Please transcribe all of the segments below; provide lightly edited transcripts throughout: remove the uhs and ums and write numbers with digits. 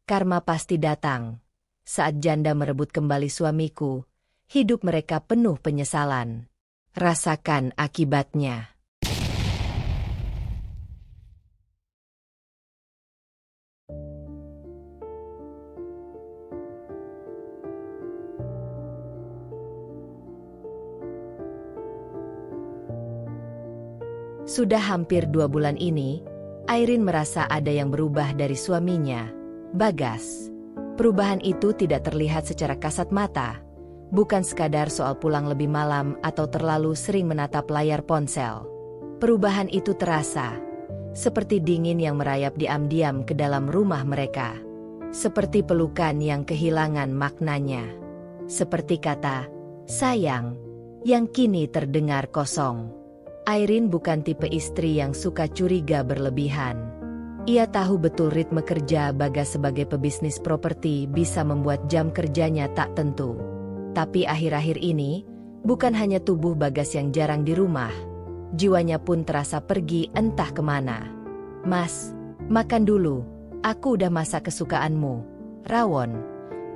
Karma pasti datang. Saat janda merebut kembali suamiku, hidup mereka penuh penyesalan. Rasakan akibatnya. Sudah hampir 2 bulan ini, Airin merasa ada yang berubah dari suaminya, Bagas. Perubahan itu tidak terlihat secara kasat mata, bukan sekadar soal pulang lebih malam atau terlalu sering menatap layar ponsel. Perubahan itu terasa, seperti dingin yang merayap diam-diam ke dalam rumah mereka. Seperti pelukan yang kehilangan maknanya. Seperti kata, sayang, yang kini terdengar kosong. Airin bukan tipe istri yang suka curiga berlebihan. Ia tahu betul ritme kerja Bagas sebagai pebisnis properti bisa membuat jam kerjanya tak tentu. Tapi akhir-akhir ini, bukan hanya tubuh Bagas yang jarang di rumah, jiwanya pun terasa pergi entah kemana. Mas, makan dulu, aku udah masak kesukaanmu, rawon,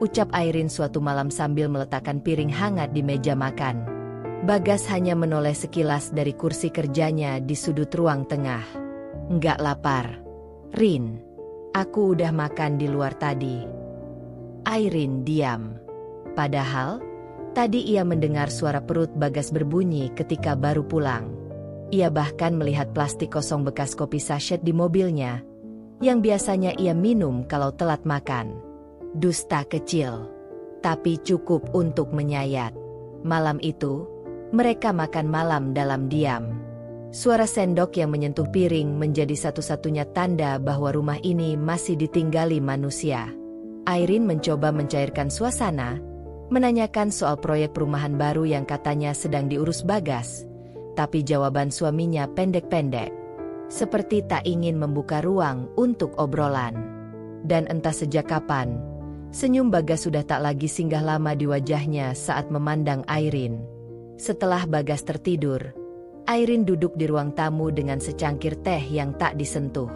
ucap Airin suatu malam sambil meletakkan piring hangat di meja makan. Bagas hanya menoleh sekilas dari kursi kerjanya di sudut ruang tengah. Enggak lapar, Rin. Aku udah makan di luar tadi. Airin diam. Padahal, tadi ia mendengar suara perut Bagas berbunyi ketika baru pulang. Ia bahkan melihat plastik kosong bekas kopi sachet di mobilnya, yang biasanya ia minum kalau telat makan. Dusta kecil, tapi cukup untuk menyayat. Malam itu, mereka makan malam dalam diam. Suara sendok yang menyentuh piring menjadi satu-satunya tanda bahwa rumah ini masih ditinggali manusia. Airin mencoba mencairkan suasana, menanyakan soal proyek perumahan baru yang katanya sedang diurus Bagas, tapi jawaban suaminya pendek-pendek, seperti tak ingin membuka ruang untuk obrolan. Dan entah sejak kapan, senyum Bagas sudah tak lagi singgah lama di wajahnya saat memandang Airin. Setelah Bagas tertidur, Airin duduk di ruang tamu dengan secangkir teh yang tak disentuh.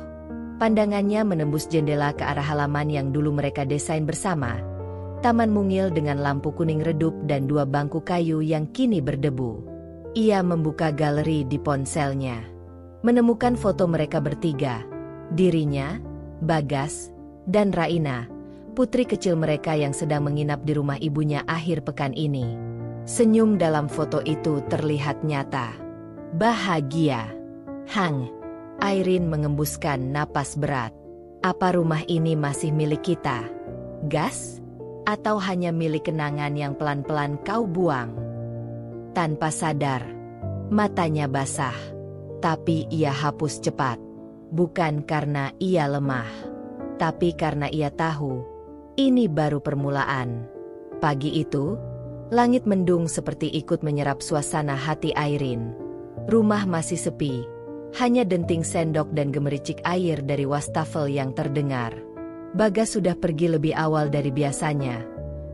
Pandangannya menembus jendela ke arah halaman yang dulu mereka desain bersama. Taman mungil dengan lampu kuning redup dan 2 bangku kayu yang kini berdebu. Ia membuka galeri di ponselnya. Menemukan foto mereka bertiga. Dirinya, Bagas, dan Raina, putri kecil mereka yang sedang menginap di rumah ibunya akhir pekan ini. Senyum dalam foto itu terlihat nyata. Bahagia. Hang. Airin mengembuskan napas berat. Apa rumah ini masih milik kita, Gas? Atau hanya milik kenangan yang pelan-pelan kau buang? Tanpa sadar, matanya basah. Tapi ia hapus cepat. Bukan karena ia lemah, tapi karena ia tahu, ini baru permulaan. Pagi itu, langit mendung seperti ikut menyerap suasana hati Airin. Rumah masih sepi, hanya denting sendok dan gemericik air dari wastafel yang terdengar. Bagas sudah pergi lebih awal dari biasanya,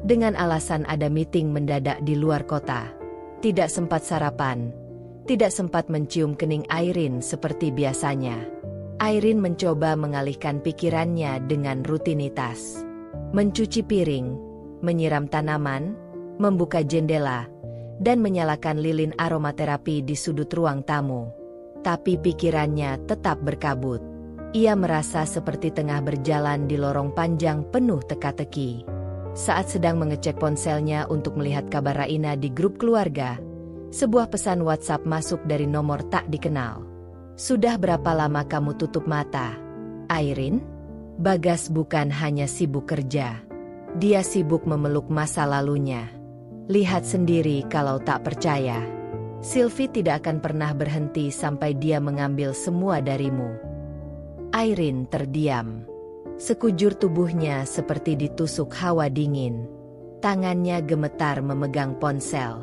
dengan alasan ada meeting mendadak di luar kota. Tidak sempat sarapan, tidak sempat mencium kening Airin seperti biasanya. Airin mencoba mengalihkan pikirannya dengan rutinitas. Mencuci piring, menyiram tanaman, membuka jendela, dan menyalakan lilin aromaterapi di sudut ruang tamu. Tapi pikirannya tetap berkabut. Ia merasa seperti tengah berjalan di lorong panjang penuh teka-teki. Saat sedang mengecek ponselnya untuk melihat kabar Raina di grup keluarga, sebuah pesan WhatsApp masuk dari nomor tak dikenal. Sudah berapa lama kamu tutup mata, Airin? Bagas bukan hanya sibuk kerja. Dia sibuk memeluk masa lalunya. Lihat sendiri kalau tak percaya. Sylvie tidak akan pernah berhenti sampai dia mengambil semua darimu. Airin terdiam. Sekujur tubuhnya seperti ditusuk hawa dingin. Tangannya gemetar memegang ponsel.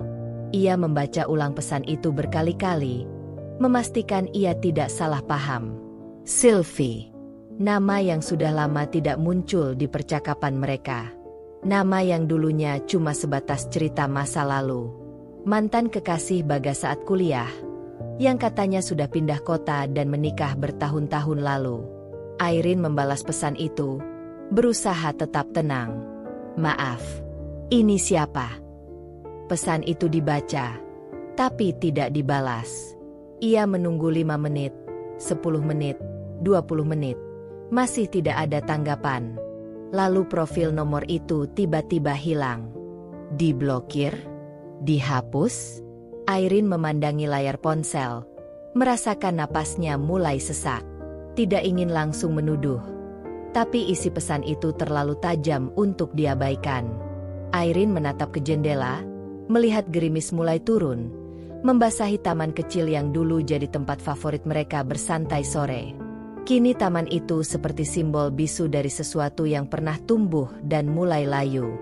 Ia membaca ulang pesan itu berkali-kali, memastikan ia tidak salah paham. Sylvie. Nama yang sudah lama tidak muncul di percakapan mereka. Nama yang dulunya cuma sebatas cerita masa lalu. Mantan kekasih Bagas saat kuliah, yang katanya sudah pindah kota dan menikah bertahun-tahun lalu. Airin membalas pesan itu, berusaha tetap tenang. "Maaf, ini siapa?" Pesan itu dibaca, tapi tidak dibalas. Ia menunggu 5 menit, 10 menit, 20 menit. Masih tidak ada tanggapan. Lalu profil nomor itu tiba-tiba hilang. Diblokir? Dihapus? Airin memandangi layar ponsel, merasakan napasnya mulai sesak. Tidak ingin langsung menuduh, tapi isi pesan itu terlalu tajam untuk diabaikan. Airin menatap ke jendela, melihat gerimis mulai turun, membasahi taman kecil yang dulu jadi tempat favorit mereka bersantai sore. Kini taman itu seperti simbol bisu dari sesuatu yang pernah tumbuh dan mulai layu.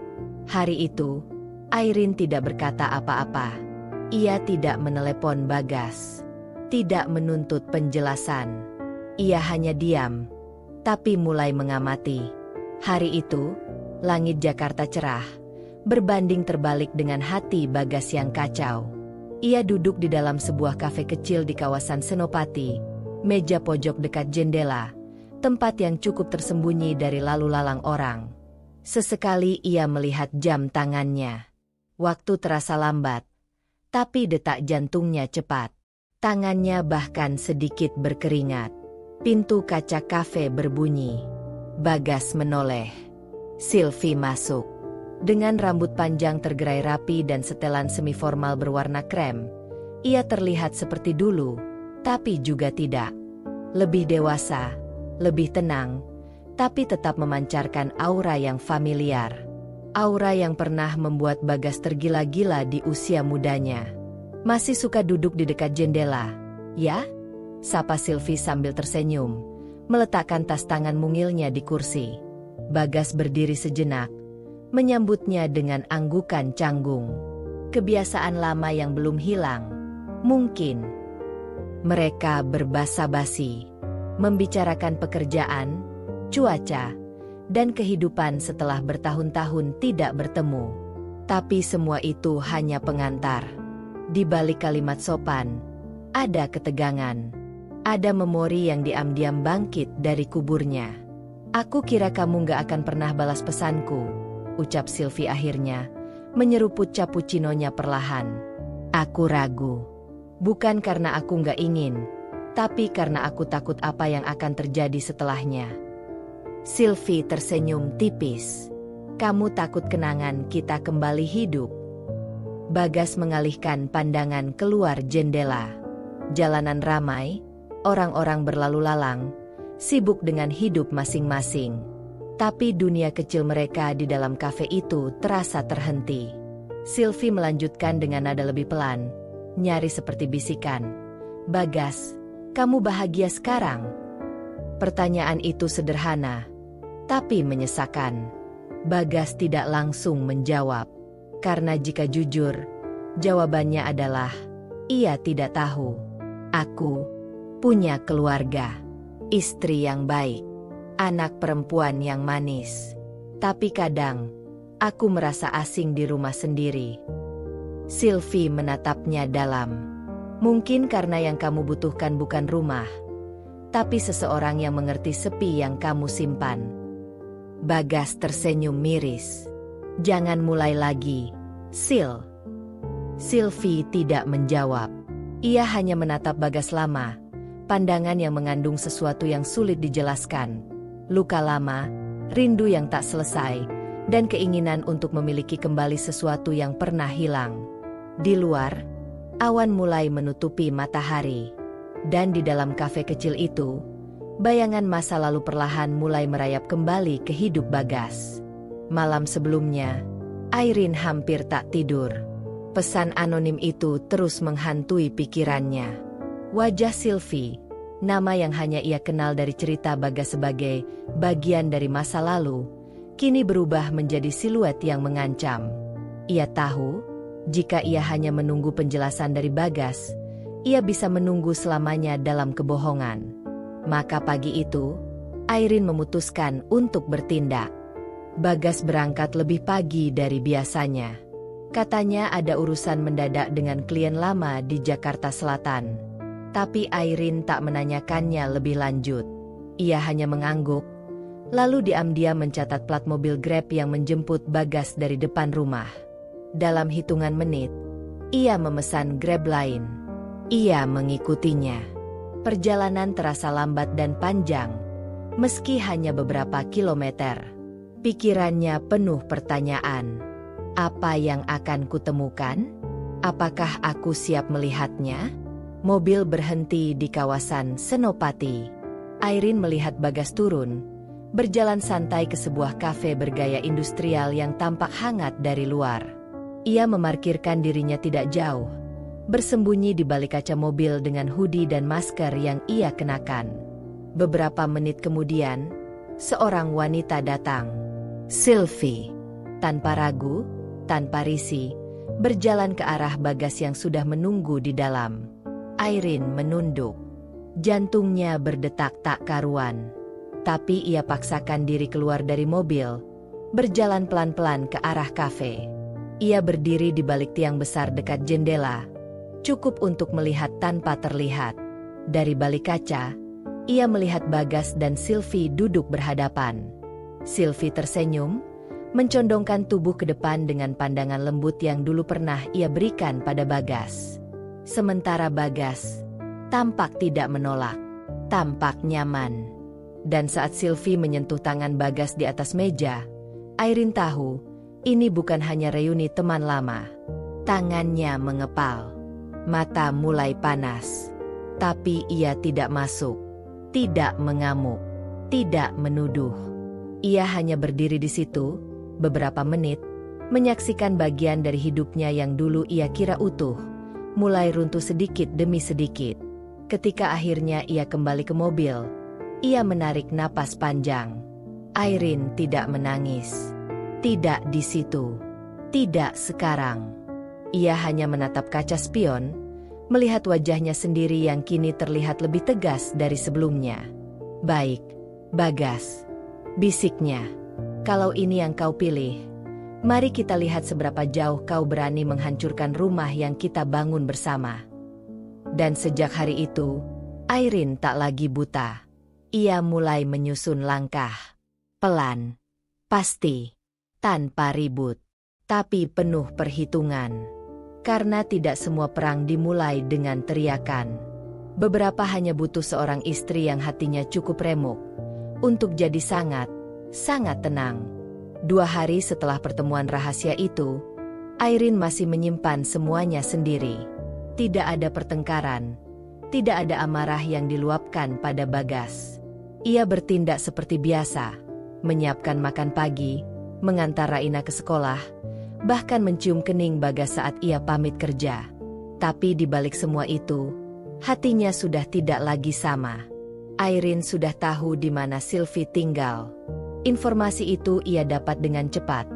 Hari itu, Airin tidak berkata apa-apa. Ia tidak menelepon Bagas, tidak menuntut penjelasan. Ia hanya diam, tapi mulai mengamati. Hari itu, langit Jakarta cerah, berbanding terbalik dengan hati Bagas yang kacau. Ia duduk di dalam sebuah kafe kecil di kawasan Senopati, meja pojok dekat jendela, tempat yang cukup tersembunyi dari lalu lalang orang. Sesekali ia melihat jam tangannya. Waktu terasa lambat, tapi detak jantungnya cepat. Tangannya bahkan sedikit berkeringat. Pintu kaca kafe berbunyi. Bagas menoleh. Sylvie masuk. Dengan rambut panjang tergerai rapi dan setelan semi-formal berwarna krem, ia terlihat seperti dulu, tapi juga tidak. Lebih dewasa, lebih tenang, tapi tetap memancarkan aura yang familiar. Aura yang pernah membuat Bagas tergila-gila di usia mudanya. "Masih suka duduk di dekat jendela, ya?" sapa Sylvie sambil tersenyum, meletakkan tas tangan mungilnya di kursi. Bagas berdiri sejenak, menyambutnya dengan anggukan canggung. Kebiasaan lama yang belum hilang. Mungkin. Mereka berbasa-basi, membicarakan pekerjaan, cuaca, dan kehidupan setelah bertahun-tahun tidak bertemu. Tapi semua itu hanya pengantar. Di balik kalimat sopan, ada ketegangan. Ada memori yang diam-diam bangkit dari kuburnya. "Aku kira kamu gak akan pernah balas pesanku," ucap Sylvie akhirnya, menyeruput cappuccino-nya perlahan. "Aku ragu. Bukan karena aku gak ingin, tapi karena aku takut apa yang akan terjadi setelahnya." Sylvie tersenyum tipis. "Kamu takut kenangan kita kembali hidup?" Bagas mengalihkan pandangan keluar jendela. Jalanan ramai, orang-orang berlalu lalang, sibuk dengan hidup masing-masing. Tapi dunia kecil mereka di dalam kafe itu terasa terhenti. Sylvie melanjutkan dengan nada lebih pelan, nyaris seperti bisikan. "Bagas, kamu bahagia sekarang?" Pertanyaan itu sederhana, tapi menyesakan. Bagas tidak langsung menjawab. Karena jika jujur, jawabannya adalah, ia tidak tahu. "Aku punya keluarga, istri yang baik, anak perempuan yang manis. Tapi kadang, aku merasa asing di rumah sendiri." Sylvie menatapnya dalam. "Mungkin karena yang kamu butuhkan bukan rumah, tapi seseorang yang mengerti sepi yang kamu simpan." Bagas tersenyum miris. "Jangan mulai lagi, Sil." Sylvie tidak menjawab. Ia hanya menatap Bagas lama, pandangan yang mengandung sesuatu yang sulit dijelaskan. Luka lama, rindu yang tak selesai, dan keinginan untuk memiliki kembali sesuatu yang pernah hilang. Di luar, awan mulai menutupi matahari. Dan di dalam kafe kecil itu, bayangan masa lalu perlahan mulai merayap kembali ke hidup Bagas. Malam sebelumnya, Airin hampir tak tidur. Pesan anonim itu terus menghantui pikirannya. Wajah Sylvie, nama yang hanya ia kenal dari cerita Bagas sebagai bagian dari masa lalu, kini berubah menjadi siluet yang mengancam. Ia tahu, jika ia hanya menunggu penjelasan dari Bagas, ia bisa menunggu selamanya dalam kebohongan. Maka pagi itu, Airin memutuskan untuk bertindak. Bagas berangkat lebih pagi dari biasanya. Katanya ada urusan mendadak dengan klien lama di Jakarta Selatan. Tapi Airin tak menanyakannya lebih lanjut. Ia hanya mengangguk, Lalu diam-diam mencatat plat mobil Grab yang menjemput Bagas dari depan rumah. Dalam hitungan menit, ia memesan Grab lain. Ia mengikutinya. Perjalanan terasa lambat dan panjang, meski hanya beberapa kilometer. Pikirannya penuh pertanyaan. Apa yang akan kutemukan? Apakah aku siap melihatnya? Mobil berhenti di kawasan Senopati. Airin melihat Bagas turun, berjalan santai ke sebuah kafe bergaya industrial yang tampak hangat dari luar. Ia memarkirkan dirinya tidak jauh, bersembunyi di balik kaca mobil dengan hoodie dan masker yang ia kenakan. Beberapa menit kemudian, seorang wanita datang. Sylvie. Tanpa ragu, tanpa risih, berjalan ke arah Bagas yang sudah menunggu di dalam. Airin menunduk. Jantungnya berdetak tak karuan. Tapi ia paksakan diri keluar dari mobil, berjalan pelan-pelan ke arah kafe. Ia berdiri di balik tiang besar dekat jendela, cukup untuk melihat tanpa terlihat. Dari balik kaca, ia melihat Bagas dan Sylvie duduk berhadapan. Sylvie tersenyum, mencondongkan tubuh ke depan dengan pandangan lembut yang dulu pernah ia berikan pada Bagas. Sementara Bagas tampak tidak menolak, tampak nyaman. Dan saat Sylvie menyentuh tangan Bagas di atas meja, Airin tahu ini bukan hanya reuni teman lama. Tangannya mengepal, mata mulai panas. Tapi ia tidak masuk, tidak mengamuk, tidak menuduh. Ia hanya berdiri di situ beberapa menit, menyaksikan bagian dari hidupnya yang dulu ia kira utuh, mulai runtuh sedikit demi sedikit. Ketika akhirnya ia kembali ke mobil, ia menarik napas panjang. Airin tidak menangis. Tidak di situ. Tidak sekarang. Ia hanya menatap kaca spion, melihat wajahnya sendiri yang kini terlihat lebih tegas dari sebelumnya. Baik, Bagas, bisiknya. Kalau ini yang kau pilih, mari kita lihat seberapa jauh kau berani menghancurkan rumah yang kita bangun bersama. Dan sejak hari itu, Airin tak lagi buta. Ia mulai menyusun langkah. Pelan, pasti, tanpa ribut, tapi penuh perhitungan. Karena tidak semua perang dimulai dengan teriakan. Beberapa hanya butuh seorang istri yang hatinya cukup remuk untuk jadi sangat tenang. 2 hari setelah pertemuan rahasia itu, Airin masih menyimpan semuanya sendiri. Tidak ada pertengkaran, tidak ada amarah yang diluapkan pada Bagas. Ia bertindak seperti biasa, menyiapkan makan pagi, mengantar Raina ke sekolah, bahkan mencium kening Bagas saat ia pamit kerja. Tapi di balik semua itu, hatinya sudah tidak lagi sama. Airin sudah tahu di mana Sylvie tinggal. Informasi itu ia dapat dengan cepat,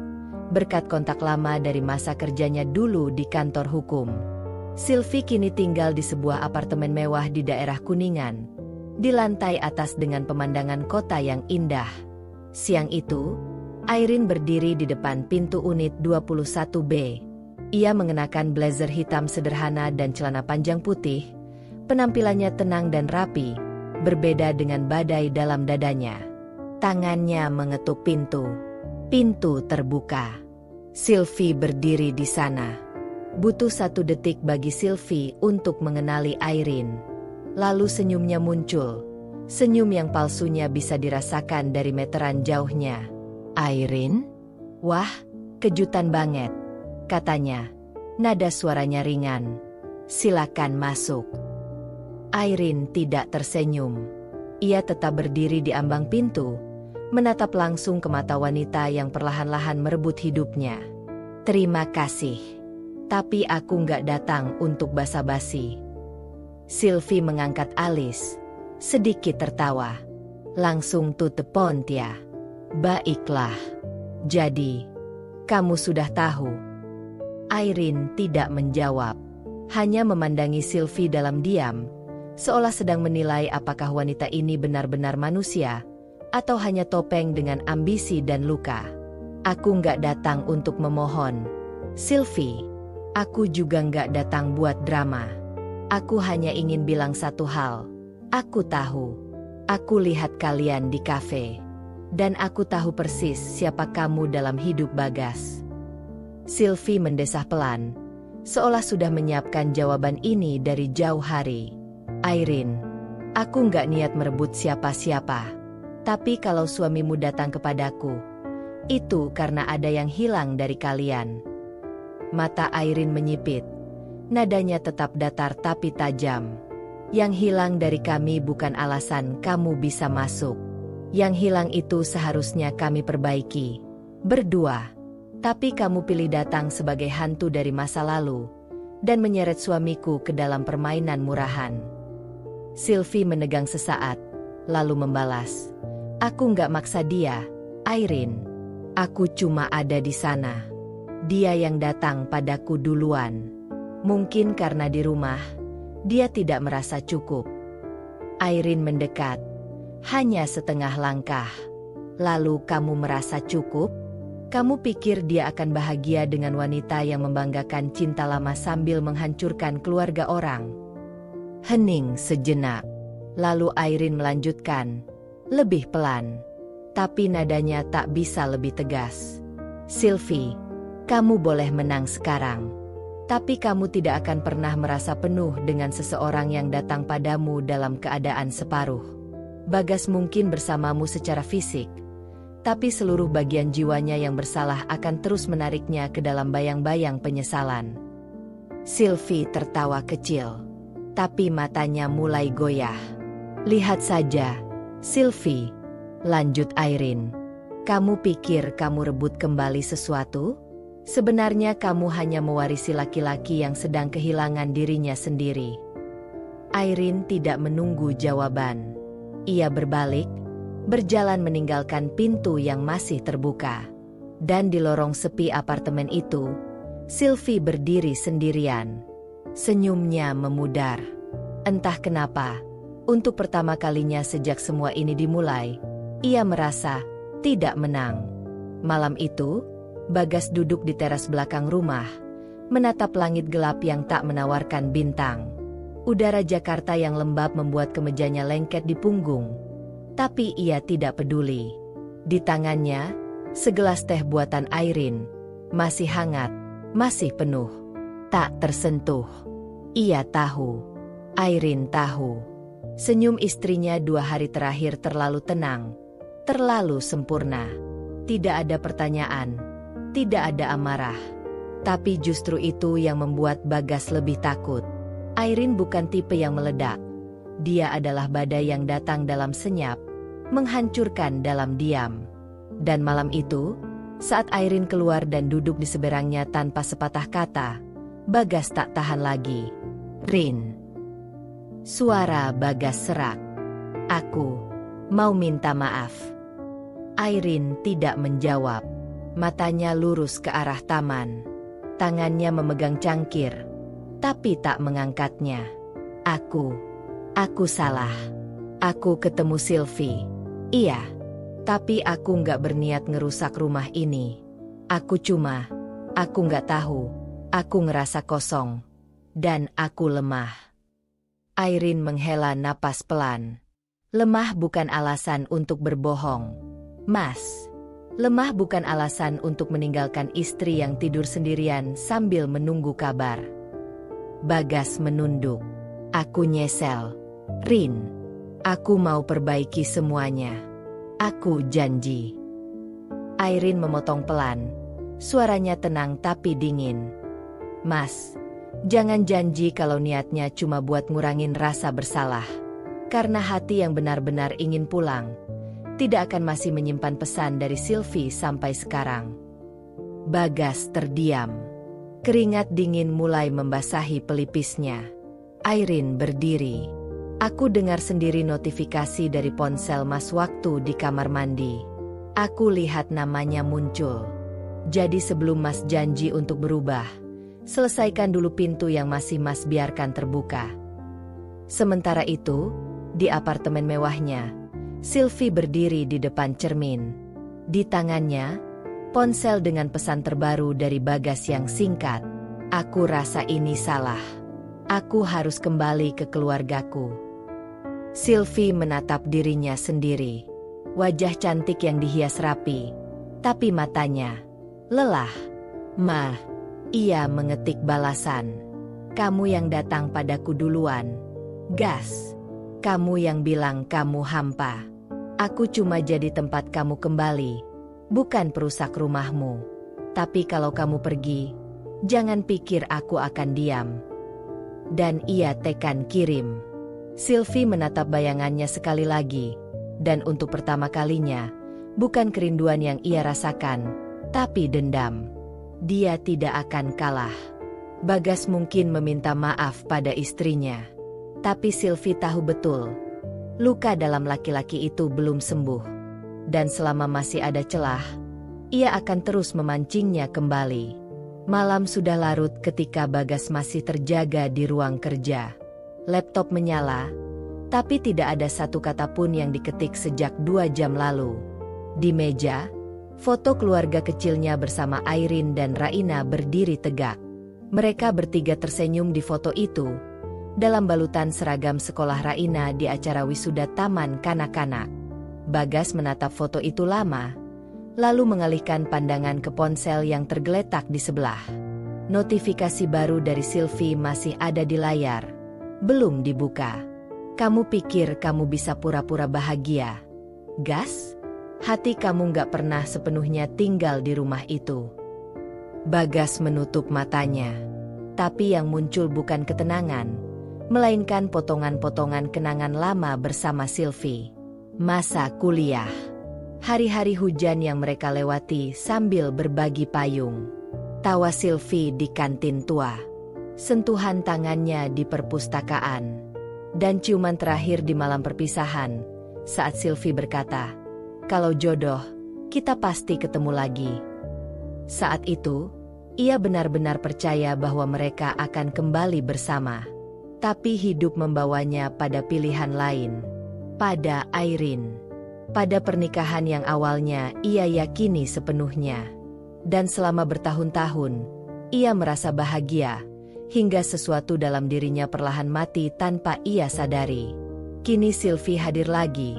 berkat kontak lama dari masa kerjanya dulu di kantor hukum. Sylvie kini tinggal di sebuah apartemen mewah di daerah Kuningan, di lantai atas dengan pemandangan kota yang indah. Siang itu, Airin berdiri di depan pintu unit 21B. Ia mengenakan blazer hitam sederhana dan celana panjang putih. Penampilannya tenang dan rapi, berbeda dengan badai dalam dadanya. Tangannya mengetuk pintu. Pintu terbuka. Sylvie berdiri di sana. Butuh 1 detik bagi Sylvie untuk mengenali Airin. Lalu senyumnya muncul. Senyum yang palsunya bisa dirasakan dari meteran jauhnya. Airin? Wah, kejutan banget, katanya. Nada suaranya ringan. Silakan masuk. Airin tidak tersenyum. Ia tetap berdiri di ambang pintu, menatap langsung ke mata wanita yang perlahan-lahan merebut hidupnya. Terima kasih. Tapi aku nggak datang untuk basa-basi. Sylvie mengangkat alis, sedikit tertawa. Langsung to the point ya. Baiklah. Jadi, kamu sudah tahu. Airin tidak menjawab. Hanya memandangi Sylvie dalam diam, seolah sedang menilai apakah wanita ini benar-benar manusia, atau hanya topeng dengan ambisi dan luka. Aku nggak datang untuk memohon. Sylvie, aku juga nggak datang buat drama. Aku hanya ingin bilang satu hal. Aku tahu. Aku lihat kalian di kafe. Dan aku tahu persis siapa kamu dalam hidup Bagas. Sylvie mendesah pelan, seolah sudah menyiapkan jawaban ini dari jauh hari. Irene, aku nggak niat merebut siapa-siapa. Tapi kalau suamimu datang kepadaku, itu karena ada yang hilang dari kalian. Mata Irene menyipit. Nadanya tetap datar tapi tajam. Yang hilang dari kami bukan alasan kamu bisa masuk. Yang hilang itu seharusnya kami perbaiki. Berdua. Tapi kamu pilih datang sebagai hantu dari masa lalu. Dan menyeret suamiku ke dalam permainan murahan. Sylvie menegang sesaat. Lalu membalas. Aku nggak maksa dia, Irene. Aku cuma ada di sana. Dia yang datang padaku duluan. Mungkin karena di rumah, dia tidak merasa cukup. Irene mendekat. Hanya setengah langkah. Lalu kamu merasa cukup? Kamu pikir dia akan bahagia dengan wanita yang membanggakan cinta lama sambil menghancurkan keluarga orang? Hening sejenak. Lalu Irene melanjutkan. Lebih pelan. Tapi nadanya tak bisa lebih tegas. Sylvie, kamu boleh menang sekarang. Tapi kamu tidak akan pernah merasa penuh dengan seseorang yang datang padamu dalam keadaan separuh. Bagas mungkin bersamamu secara fisik, tapi seluruh bagian jiwanya yang bersalah akan terus menariknya ke dalam bayang-bayang penyesalan. Sylvie tertawa kecil, tapi matanya mulai goyah. Lihat saja, Sylvie, lanjut Irene. Kamu pikir kamu rebut kembali sesuatu? Sebenarnya kamu hanya mewarisi laki-laki yang sedang kehilangan dirinya sendiri. Irene tidak menunggu jawaban. Ia berbalik, berjalan meninggalkan pintu yang masih terbuka. Dan di lorong sepi apartemen itu, Sylvie berdiri sendirian. Senyumnya memudar. Entah kenapa, untuk pertama kalinya sejak semua ini dimulai, ia merasa tidak menang. Malam itu, Bagas duduk di teras belakang rumah, menatap langit gelap yang tak menawarkan bintang. Udara Jakarta yang lembab membuat kemejanya lengket di punggung. Tapi ia tidak peduli. Di tangannya, segelas teh buatan Irene. Masih hangat, masih penuh. Tak tersentuh. Ia tahu. Irene tahu. Senyum istrinya 2 hari terakhir terlalu tenang. Terlalu sempurna. Tidak ada pertanyaan. Tidak ada amarah. Tapi justru itu yang membuat Bagas lebih takut. Irene bukan tipe yang meledak. Dia adalah badai yang datang dalam senyap, menghancurkan dalam diam. Dan malam itu, saat Irene keluar dan duduk di seberangnya tanpa sepatah kata, Bagas tak tahan lagi. Rin. Suara Bagas serak. Aku mau minta maaf. Irene tidak menjawab. Matanya lurus ke arah taman. Tangannya memegang cangkir, tapi tak mengangkatnya. Aku salah. Aku ketemu Sylvie. Iya, tapi aku nggak berniat ngerusak rumah ini. Aku nggak tahu. Aku ngerasa kosong. Dan aku lemah. Irene menghela napas pelan. Lemah bukan alasan untuk berbohong. Mas. Lemah bukan alasan untuk meninggalkan istri yang tidur sendirian sambil menunggu kabar. Bagas menunduk. Aku nyesel. Rin. Aku mau perbaiki semuanya. Aku janji. Irene memotong pelan. Suaranya tenang tapi dingin. Mas, jangan janji kalau niatnya cuma buat ngurangin rasa bersalah. Karena hati yang benar-benar ingin pulang tidak akan masih menyimpan pesan dari Sylvie sampai sekarang. Bagas terdiam. Keringat dingin mulai membasahi pelipisnya. Irene berdiri. Aku dengar sendiri notifikasi dari ponsel Mas waktu di kamar mandi. Aku lihat namanya muncul. Jadi sebelum Mas janji untuk berubah, selesaikan dulu pintu yang masih Mas biarkan terbuka. Sementara itu, di apartemen mewahnya, Sylvie berdiri di depan cermin. Di tangannya, ponsel dengan pesan terbaru dari Bagas yang singkat. Aku rasa ini salah. Aku harus kembali ke keluargaku. Sylvie menatap dirinya sendiri. Wajah cantik yang dihias rapi, tapi matanya lelah. "Ma," ia mengetik balasan. "Kamu yang datang padaku duluan. Gas. Kamu yang bilang kamu hampa. Aku cuma jadi tempat kamu kembali, bukan perusak rumahmu. Tapi kalau kamu pergi, jangan pikir aku akan diam." Dan ia tekan kirim. Sylvie menatap bayangannya sekali lagi, dan untuk pertama kalinya, bukan kerinduan yang ia rasakan, tapi dendam. Dia tidak akan kalah. Bagas mungkin meminta maaf pada istrinya, tapi Sylvie tahu betul, luka dalam laki-laki itu belum sembuh. Dan selama masih ada celah, ia akan terus memancingnya kembali. Malam sudah larut ketika Bagas masih terjaga di ruang kerja. Laptop menyala, tapi tidak ada satu kata pun yang diketik sejak 2 jam lalu. Di meja, foto keluarga kecilnya bersama Airin dan Raina berdiri tegak. Mereka bertiga tersenyum di foto itu, dalam balutan seragam sekolah Raina di acara wisuda taman kanak-kanak. Bagas menatap foto itu lama, lalu mengalihkan pandangan ke ponsel yang tergeletak di sebelah. Notifikasi baru dari Sylvie masih ada di layar, belum dibuka. "Kamu pikir kamu bisa pura-pura bahagia, Gas? Hati kamu gak pernah sepenuhnya tinggal di rumah itu." Bagas menutup matanya, tapi yang muncul bukan ketenangan, melainkan potongan-potongan kenangan lama bersama Sylvie. Masa kuliah, hari-hari hujan yang mereka lewati sambil berbagi payung, tawa Sylvie di kantin tua, sentuhan tangannya di perpustakaan, dan ciuman terakhir di malam perpisahan, saat Sylvie berkata, "Kalau jodoh, kita pasti ketemu lagi." Saat itu, ia benar-benar percaya bahwa mereka akan kembali bersama. Tapi hidup membawanya pada pilihan lain, pada Airin. Pada pernikahan yang awalnya ia yakini sepenuhnya. Dan selama bertahun-tahun, ia merasa bahagia, hingga sesuatu dalam dirinya perlahan mati tanpa ia sadari. Kini Sylvie hadir lagi,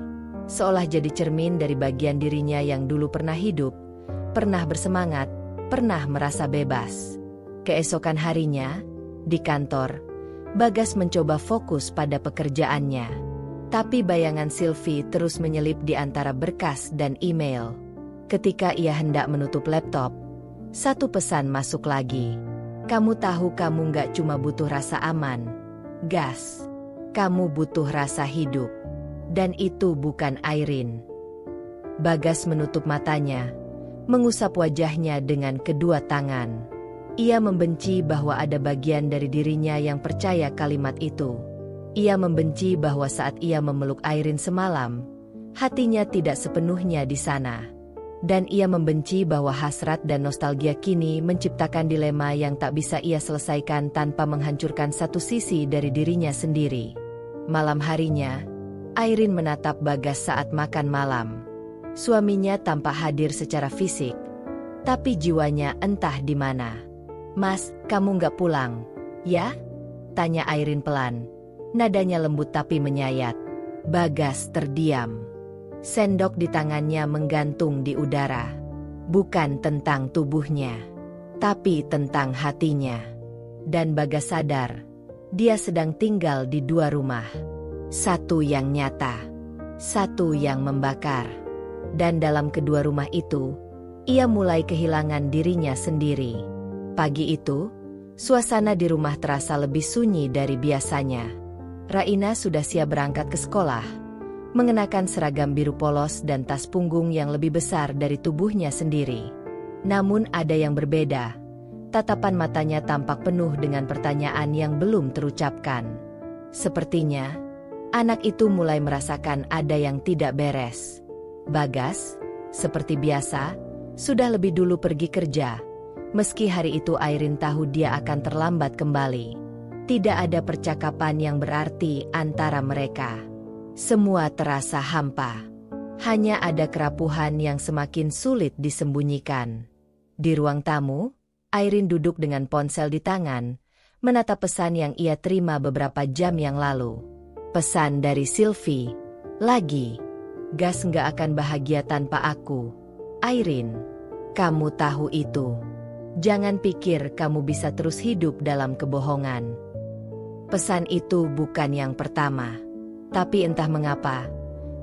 seolah jadi cermin dari bagian dirinya yang dulu pernah hidup, pernah bersemangat, pernah merasa bebas. Keesokan harinya, di kantor, Bagas mencoba fokus pada pekerjaannya. Tapi bayangan Sylvie terus menyelip di antara berkas dan email. Ketika ia hendak menutup laptop, satu pesan masuk lagi. "Kamu tahu kamu gak cuma butuh rasa aman, Gas. Kamu butuh rasa hidup. Dan itu bukan Airin." Bagas menutup matanya, mengusap wajahnya dengan kedua tangan. Ia membenci bahwa ada bagian dari dirinya yang percaya kalimat itu. Ia membenci bahwa saat ia memeluk Airin semalam, hatinya tidak sepenuhnya di sana. Dan ia membenci bahwa hasrat dan nostalgia kini menciptakan dilema yang tak bisa ia selesaikan tanpa menghancurkan satu sisi dari dirinya sendiri. Malam harinya, Airin menatap Bagas saat makan malam. Suaminya tampak hadir secara fisik, tapi jiwanya entah di mana. "Mas, kamu gak pulang, ya?" tanya Airin pelan. Nadanya lembut tapi menyayat. Bagas terdiam. Sendok di tangannya menggantung di udara. Bukan tentang tubuhnya, tapi tentang hatinya. Dan Bagas sadar, dia sedang tinggal di 2 rumah. Satu yang nyata, satu yang membakar. Dan dalam kedua rumah itu, ia mulai kehilangan dirinya sendiri. Pagi itu, suasana di rumah terasa lebih sunyi dari biasanya. Raina sudah siap berangkat ke sekolah, mengenakan seragam biru polos dan tas punggung yang lebih besar dari tubuhnya sendiri. Namun ada yang berbeda. Tatapan matanya tampak penuh dengan pertanyaan yang belum terucapkan. Sepertinya, anak itu mulai merasakan ada yang tidak beres. Bagas, seperti biasa, sudah lebih dulu pergi kerja. Meski hari itu Airin tahu dia akan terlambat kembali. Tidak ada percakapan yang berarti antara mereka. Semua terasa hampa. Hanya ada kerapuhan yang semakin sulit disembunyikan. Di ruang tamu, Airin duduk dengan ponsel di tangan, menatap pesan yang ia terima beberapa jam yang lalu. Pesan dari Sylvie. Lagi. Gas nggak akan bahagia tanpa aku. Airin, kamu tahu itu. Jangan pikir kamu bisa terus hidup dalam kebohongan. Pesan itu bukan yang pertama. Tapi entah mengapa,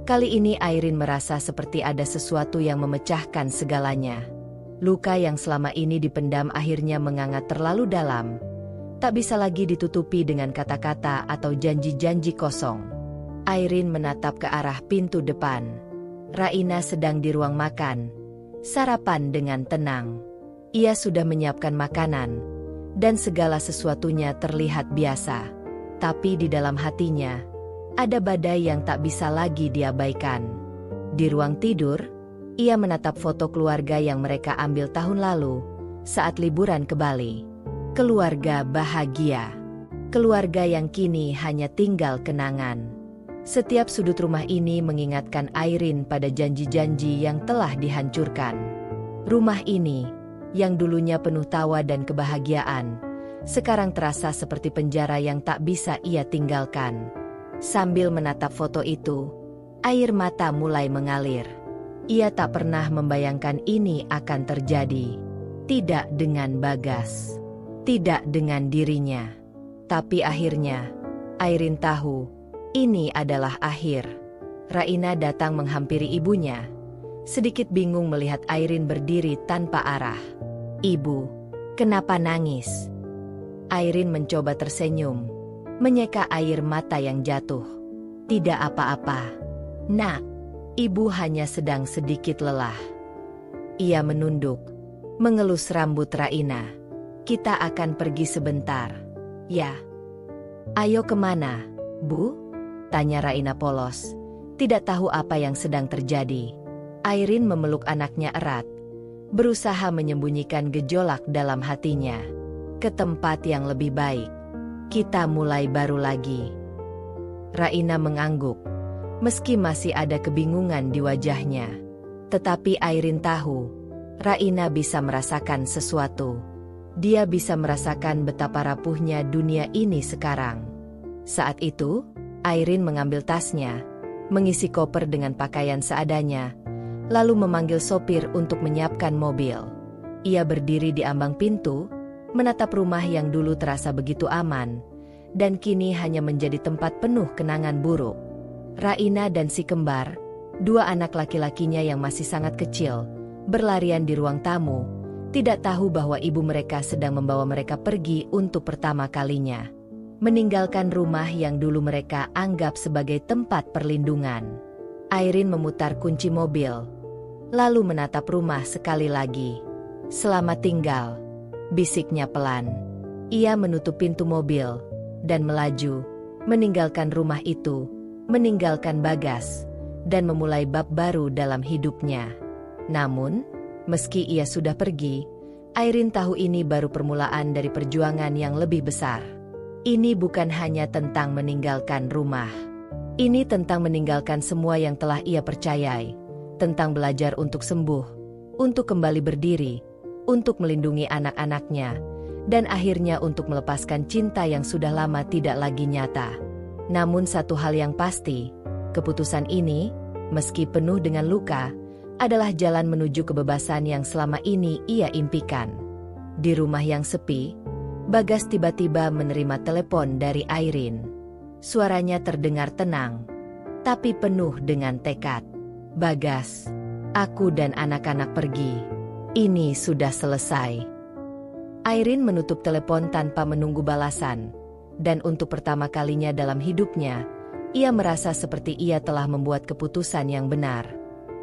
kali ini Airin merasa seperti ada sesuatu yang memecahkan segalanya. Luka yang selama ini dipendam akhirnya menganga terlalu dalam. Tak bisa lagi ditutupi dengan kata-kata atau janji-janji kosong. Airin menatap ke arah pintu depan. Raina sedang di ruang makan, sarapan dengan tenang. Ia sudah menyiapkan makanan, dan segala sesuatunya terlihat biasa. Tapi di dalam hatinya, ada badai yang tak bisa lagi diabaikan. Di ruang tidur, ia menatap foto keluarga yang mereka ambil tahun lalu, saat liburan ke Bali. Keluarga bahagia. Keluarga yang kini hanya tinggal kenangan. Setiap sudut rumah ini mengingatkan Airin pada janji-janji yang telah dihancurkan. Rumah ini, yang dulunya penuh tawa dan kebahagiaan, sekarang terasa seperti penjara yang tak bisa ia tinggalkan. Sambil menatap foto itu, air mata mulai mengalir. Ia tak pernah membayangkan ini akan terjadi. Tidak dengan Bagas. Tidak dengan dirinya. Tapi akhirnya, Airin tahu, ini adalah akhir. Raina datang menghampiri ibunya. Sedikit bingung melihat Airin berdiri tanpa arah. "Ibu, kenapa nangis?" Airin mencoba tersenyum, menyeka air mata yang jatuh. "Tidak apa-apa, Nak. Ibu hanya sedang sedikit lelah." Ia menunduk, mengelus rambut Raina. "Kita akan pergi sebentar, ya." "Ayo kemana, Bu?" tanya Raina polos, tidak tahu apa yang sedang terjadi. Airin memeluk anaknya erat, berusaha menyembunyikan gejolak dalam hatinya. "Ke tempat yang lebih baik. Kita mulai baru lagi." Raina mengangguk, meski masih ada kebingungan di wajahnya. Tetapi Airin tahu, Raina bisa merasakan sesuatu. Dia bisa merasakan betapa rapuhnya dunia ini sekarang. Saat itu, Airin mengambil tasnya, mengisi koper dengan pakaian seadanya, lalu memanggil sopir untuk menyiapkan mobil. Ia berdiri di ambang pintu, menatap rumah yang dulu terasa begitu aman, dan kini hanya menjadi tempat penuh kenangan buruk. Raina dan si kembar, dua anak laki-lakinya yang masih sangat kecil, berlarian di ruang tamu, tidak tahu bahwa ibu mereka sedang membawa mereka pergi untuk pertama kalinya. Meninggalkan rumah yang dulu mereka anggap sebagai tempat perlindungan. Airin memutar kunci mobil, lalu menatap rumah sekali lagi. "Selamat tinggal," bisiknya pelan. Ia menutup pintu mobil, dan melaju, meninggalkan rumah itu, meninggalkan Bagas, dan memulai bab baru dalam hidupnya. Namun, meski ia sudah pergi, Airin tahu ini baru permulaan dari perjuangan yang lebih besar. Ini bukan hanya tentang meninggalkan rumah. Ini tentang meninggalkan semua yang telah ia percayai, tentang belajar untuk sembuh, untuk kembali berdiri, untuk melindungi anak-anaknya, dan akhirnya untuk melepaskan cinta yang sudah lama tidak lagi nyata. Namun satu hal yang pasti, keputusan ini, meski penuh dengan luka, adalah jalan menuju kebebasan yang selama ini ia impikan. Di rumah yang sepi, Bagas tiba-tiba menerima telepon dari Airin. Suaranya terdengar tenang, tapi penuh dengan tekad. "Bagas, aku dan anak-anak pergi. Ini sudah selesai." Airin menutup telepon tanpa menunggu balasan, dan untuk pertama kalinya dalam hidupnya, ia merasa seperti ia telah membuat keputusan yang benar.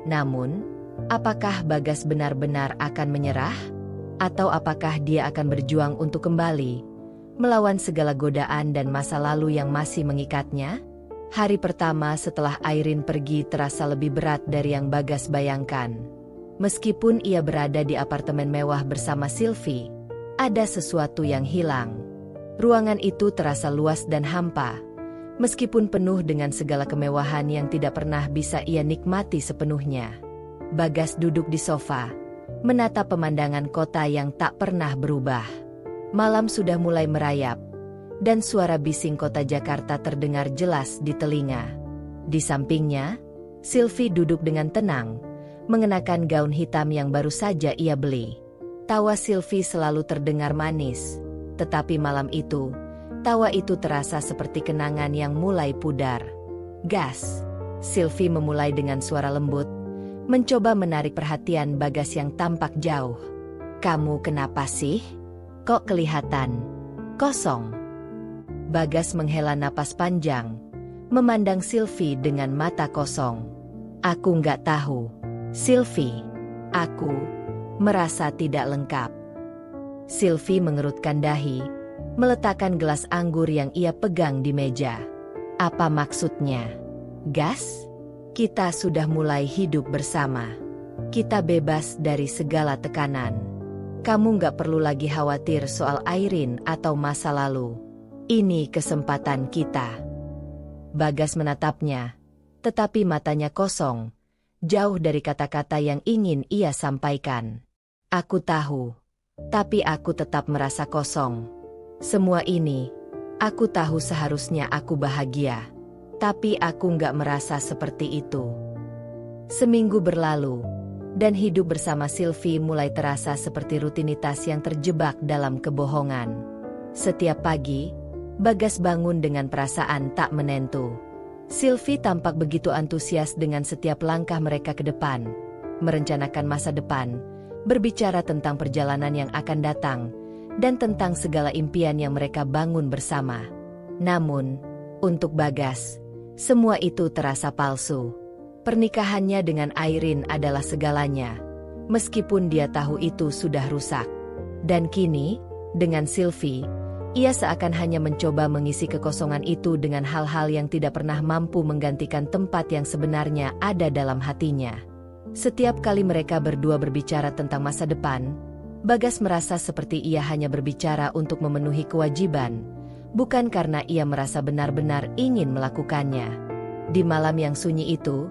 Namun, apakah Bagas benar-benar akan menyerah? Atau apakah dia akan berjuang untuk kembali, melawan segala godaan dan masa lalu yang masih mengikatnya? Hari pertama setelah Airin pergi terasa lebih berat dari yang Bagas bayangkan. Meskipun ia berada di apartemen mewah bersama Sylvie, ada sesuatu yang hilang. Ruangan itu terasa luas dan hampa, meskipun penuh dengan segala kemewahan yang tidak pernah bisa ia nikmati sepenuhnya. Bagas duduk di sofa, menatap pemandangan kota yang tak pernah berubah. Malam sudah mulai merayap, dan suara bising kota Jakarta terdengar jelas di telinga. Di sampingnya, Sylvie duduk dengan tenang, mengenakan gaun hitam yang baru saja ia beli. Tawa Sylvie selalu terdengar manis, tetapi malam itu, tawa itu terasa seperti kenangan yang mulai pudar. "Gas," Sylvie memulai dengan suara lembut, mencoba menarik perhatian Bagas yang tampak jauh. "Kamu kenapa sih? Kok kelihatan kosong?" Bagas menghela napas panjang, memandang Sylvie dengan mata kosong. "Aku nggak tahu, Sylvie. Aku merasa tidak lengkap." Sylvie mengerutkan dahi, meletakkan gelas anggur yang ia pegang di meja. "Apa maksudnya, Gas? Kita sudah mulai hidup bersama. Kita bebas dari segala tekanan. Kamu nggak perlu lagi khawatir soal Airin atau masa lalu. Ini kesempatan kita." Bagas menatapnya, tetapi matanya kosong, jauh dari kata-kata yang ingin ia sampaikan. "Aku tahu, tapi aku tetap merasa kosong. Semua ini, aku tahu seharusnya aku bahagia, tapi aku nggak merasa seperti itu." Seminggu berlalu, dan hidup bersama Sylvie mulai terasa seperti rutinitas yang terjebak dalam kebohongan. Setiap pagi, Bagas bangun dengan perasaan tak menentu. Sylvie tampak begitu antusias dengan setiap langkah mereka ke depan, merencanakan masa depan, berbicara tentang perjalanan yang akan datang, dan tentang segala impian yang mereka bangun bersama. Namun, untuk Bagas, semua itu terasa palsu. Pernikahannya dengan Airin adalah segalanya, meskipun dia tahu itu sudah rusak. Dan kini, dengan Sylvie, ia seakan hanya mencoba mengisi kekosongan itu dengan hal-hal yang tidak pernah mampu menggantikan tempat yang sebenarnya ada dalam hatinya. Setiap kali mereka berdua berbicara tentang masa depan, Bagas merasa seperti ia hanya berbicara untuk memenuhi kewajiban, bukan karena ia merasa benar-benar ingin melakukannya. Di malam yang sunyi itu,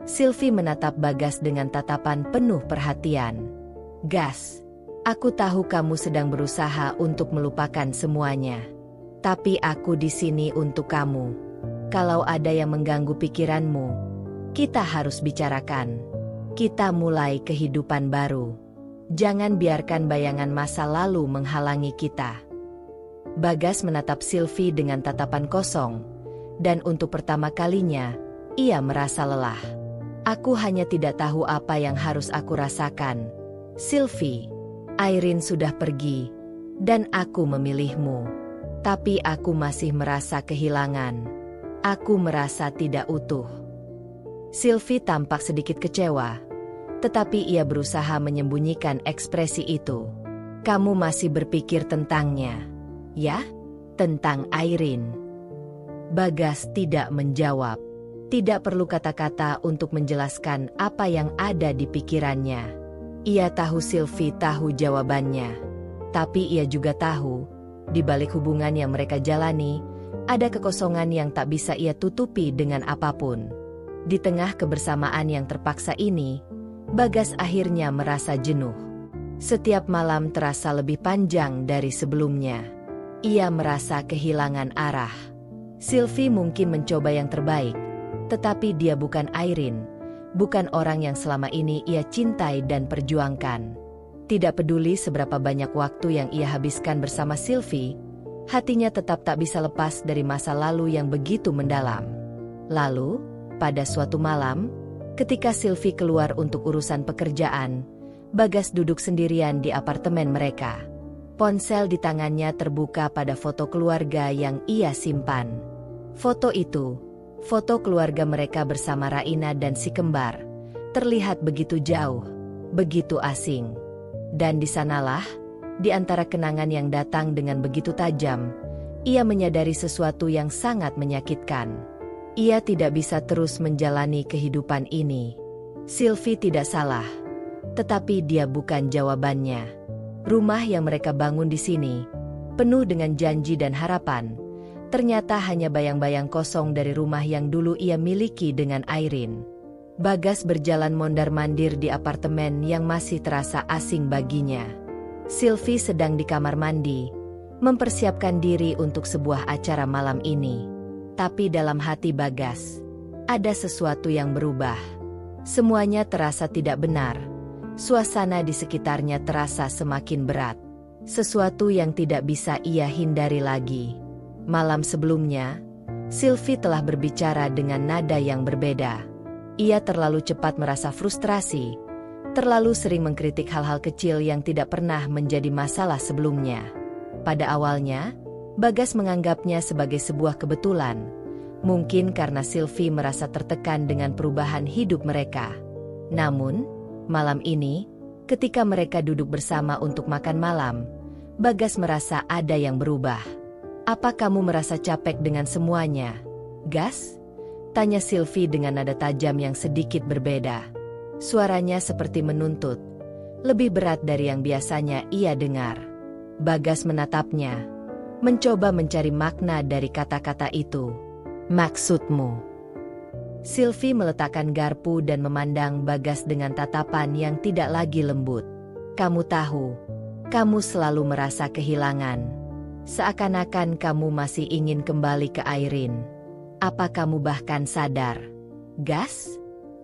Sylvie menatap Bagas dengan tatapan penuh perhatian. "Gas, aku tahu kamu sedang berusaha untuk melupakan semuanya. Tapi aku di sini untuk kamu. Kalau ada yang mengganggu pikiranmu, kita harus bicarakan. Kita mulai kehidupan baru. Jangan biarkan bayangan masa lalu menghalangi kita." Bagas menatap Sylvie dengan tatapan kosong, dan untuk pertama kalinya, ia merasa lelah. "Aku hanya tidak tahu apa yang harus aku rasakan, Sylvie. Airin sudah pergi, dan aku memilihmu. Tapi aku masih merasa kehilangan. Aku merasa tidak utuh." Sylvie tampak sedikit kecewa, tetapi ia berusaha menyembunyikan ekspresi itu. "Kamu masih berpikir tentangnya, ya? Tentang Airin?" Bagas tidak menjawab. Tidak perlu kata-kata untuk menjelaskan apa yang ada di pikirannya. Ia tahu Sylvie tahu jawabannya. Tapi ia juga tahu, di balik hubungan yang mereka jalani, ada kekosongan yang tak bisa ia tutupi dengan apapun. Di tengah kebersamaan yang terpaksa ini, Bagas akhirnya merasa jenuh. Setiap malam terasa lebih panjang dari sebelumnya. Ia merasa kehilangan arah. Sylvie mungkin mencoba yang terbaik, tetapi dia bukan Airin, bukan orang yang selama ini ia cintai dan perjuangkan. Tidak peduli seberapa banyak waktu yang ia habiskan bersama Sylvie, hatinya tetap tak bisa lepas dari masa lalu yang begitu mendalam. Lalu, pada suatu malam, ketika Sylvie keluar untuk urusan pekerjaan, Bagas duduk sendirian di apartemen mereka. Ponsel di tangannya terbuka pada foto keluarga yang ia simpan. Foto itu, foto keluarga mereka bersama Raina dan si kembar, terlihat begitu jauh, begitu asing. Dan di sanalah, di antara kenangan yang datang dengan begitu tajam, ia menyadari sesuatu yang sangat menyakitkan. Ia tidak bisa terus menjalani kehidupan ini. Sylvie tidak salah, tetapi dia bukan jawabannya. Rumah yang mereka bangun di sini, penuh dengan janji dan harapan, ternyata hanya bayang-bayang kosong dari rumah yang dulu ia miliki dengan Airin. Bagas berjalan mondar-mandir di apartemen yang masih terasa asing baginya. Sylvie sedang di kamar mandi, mempersiapkan diri untuk sebuah acara malam ini. Tapi dalam hati Bagas, Ada sesuatu yang berubah. Semuanya terasa tidak benar. Suasana di sekitarnya terasa semakin berat. Sesuatu yang tidak bisa ia hindari lagi. Malam sebelumnya, Sylvie telah berbicara dengan nada yang berbeda. Ia terlalu cepat merasa frustrasi, terlalu sering mengkritik hal-hal kecil yang tidak pernah menjadi masalah sebelumnya. Pada awalnya, Bagas menganggapnya sebagai sebuah kebetulan, mungkin karena Sylvie merasa tertekan dengan perubahan hidup mereka. Namun, malam ini, ketika mereka duduk bersama untuk makan malam, Bagas merasa ada yang berubah. "Apa kamu merasa capek dengan semuanya, Gas?" tanya Sylvie dengan nada tajam yang sedikit berbeda. Suaranya seperti menuntut, lebih berat dari yang biasanya ia dengar. Bagas menatapnya, mencoba mencari makna dari kata-kata itu. "Maksudmu?" Sylvie meletakkan garpu dan memandang Bagas dengan tatapan yang tidak lagi lembut. "Kamu tahu, kamu selalu merasa kehilangan. Seakan-akan kamu masih ingin kembali ke Airin. Apa kamu bahkan sadar, Gas?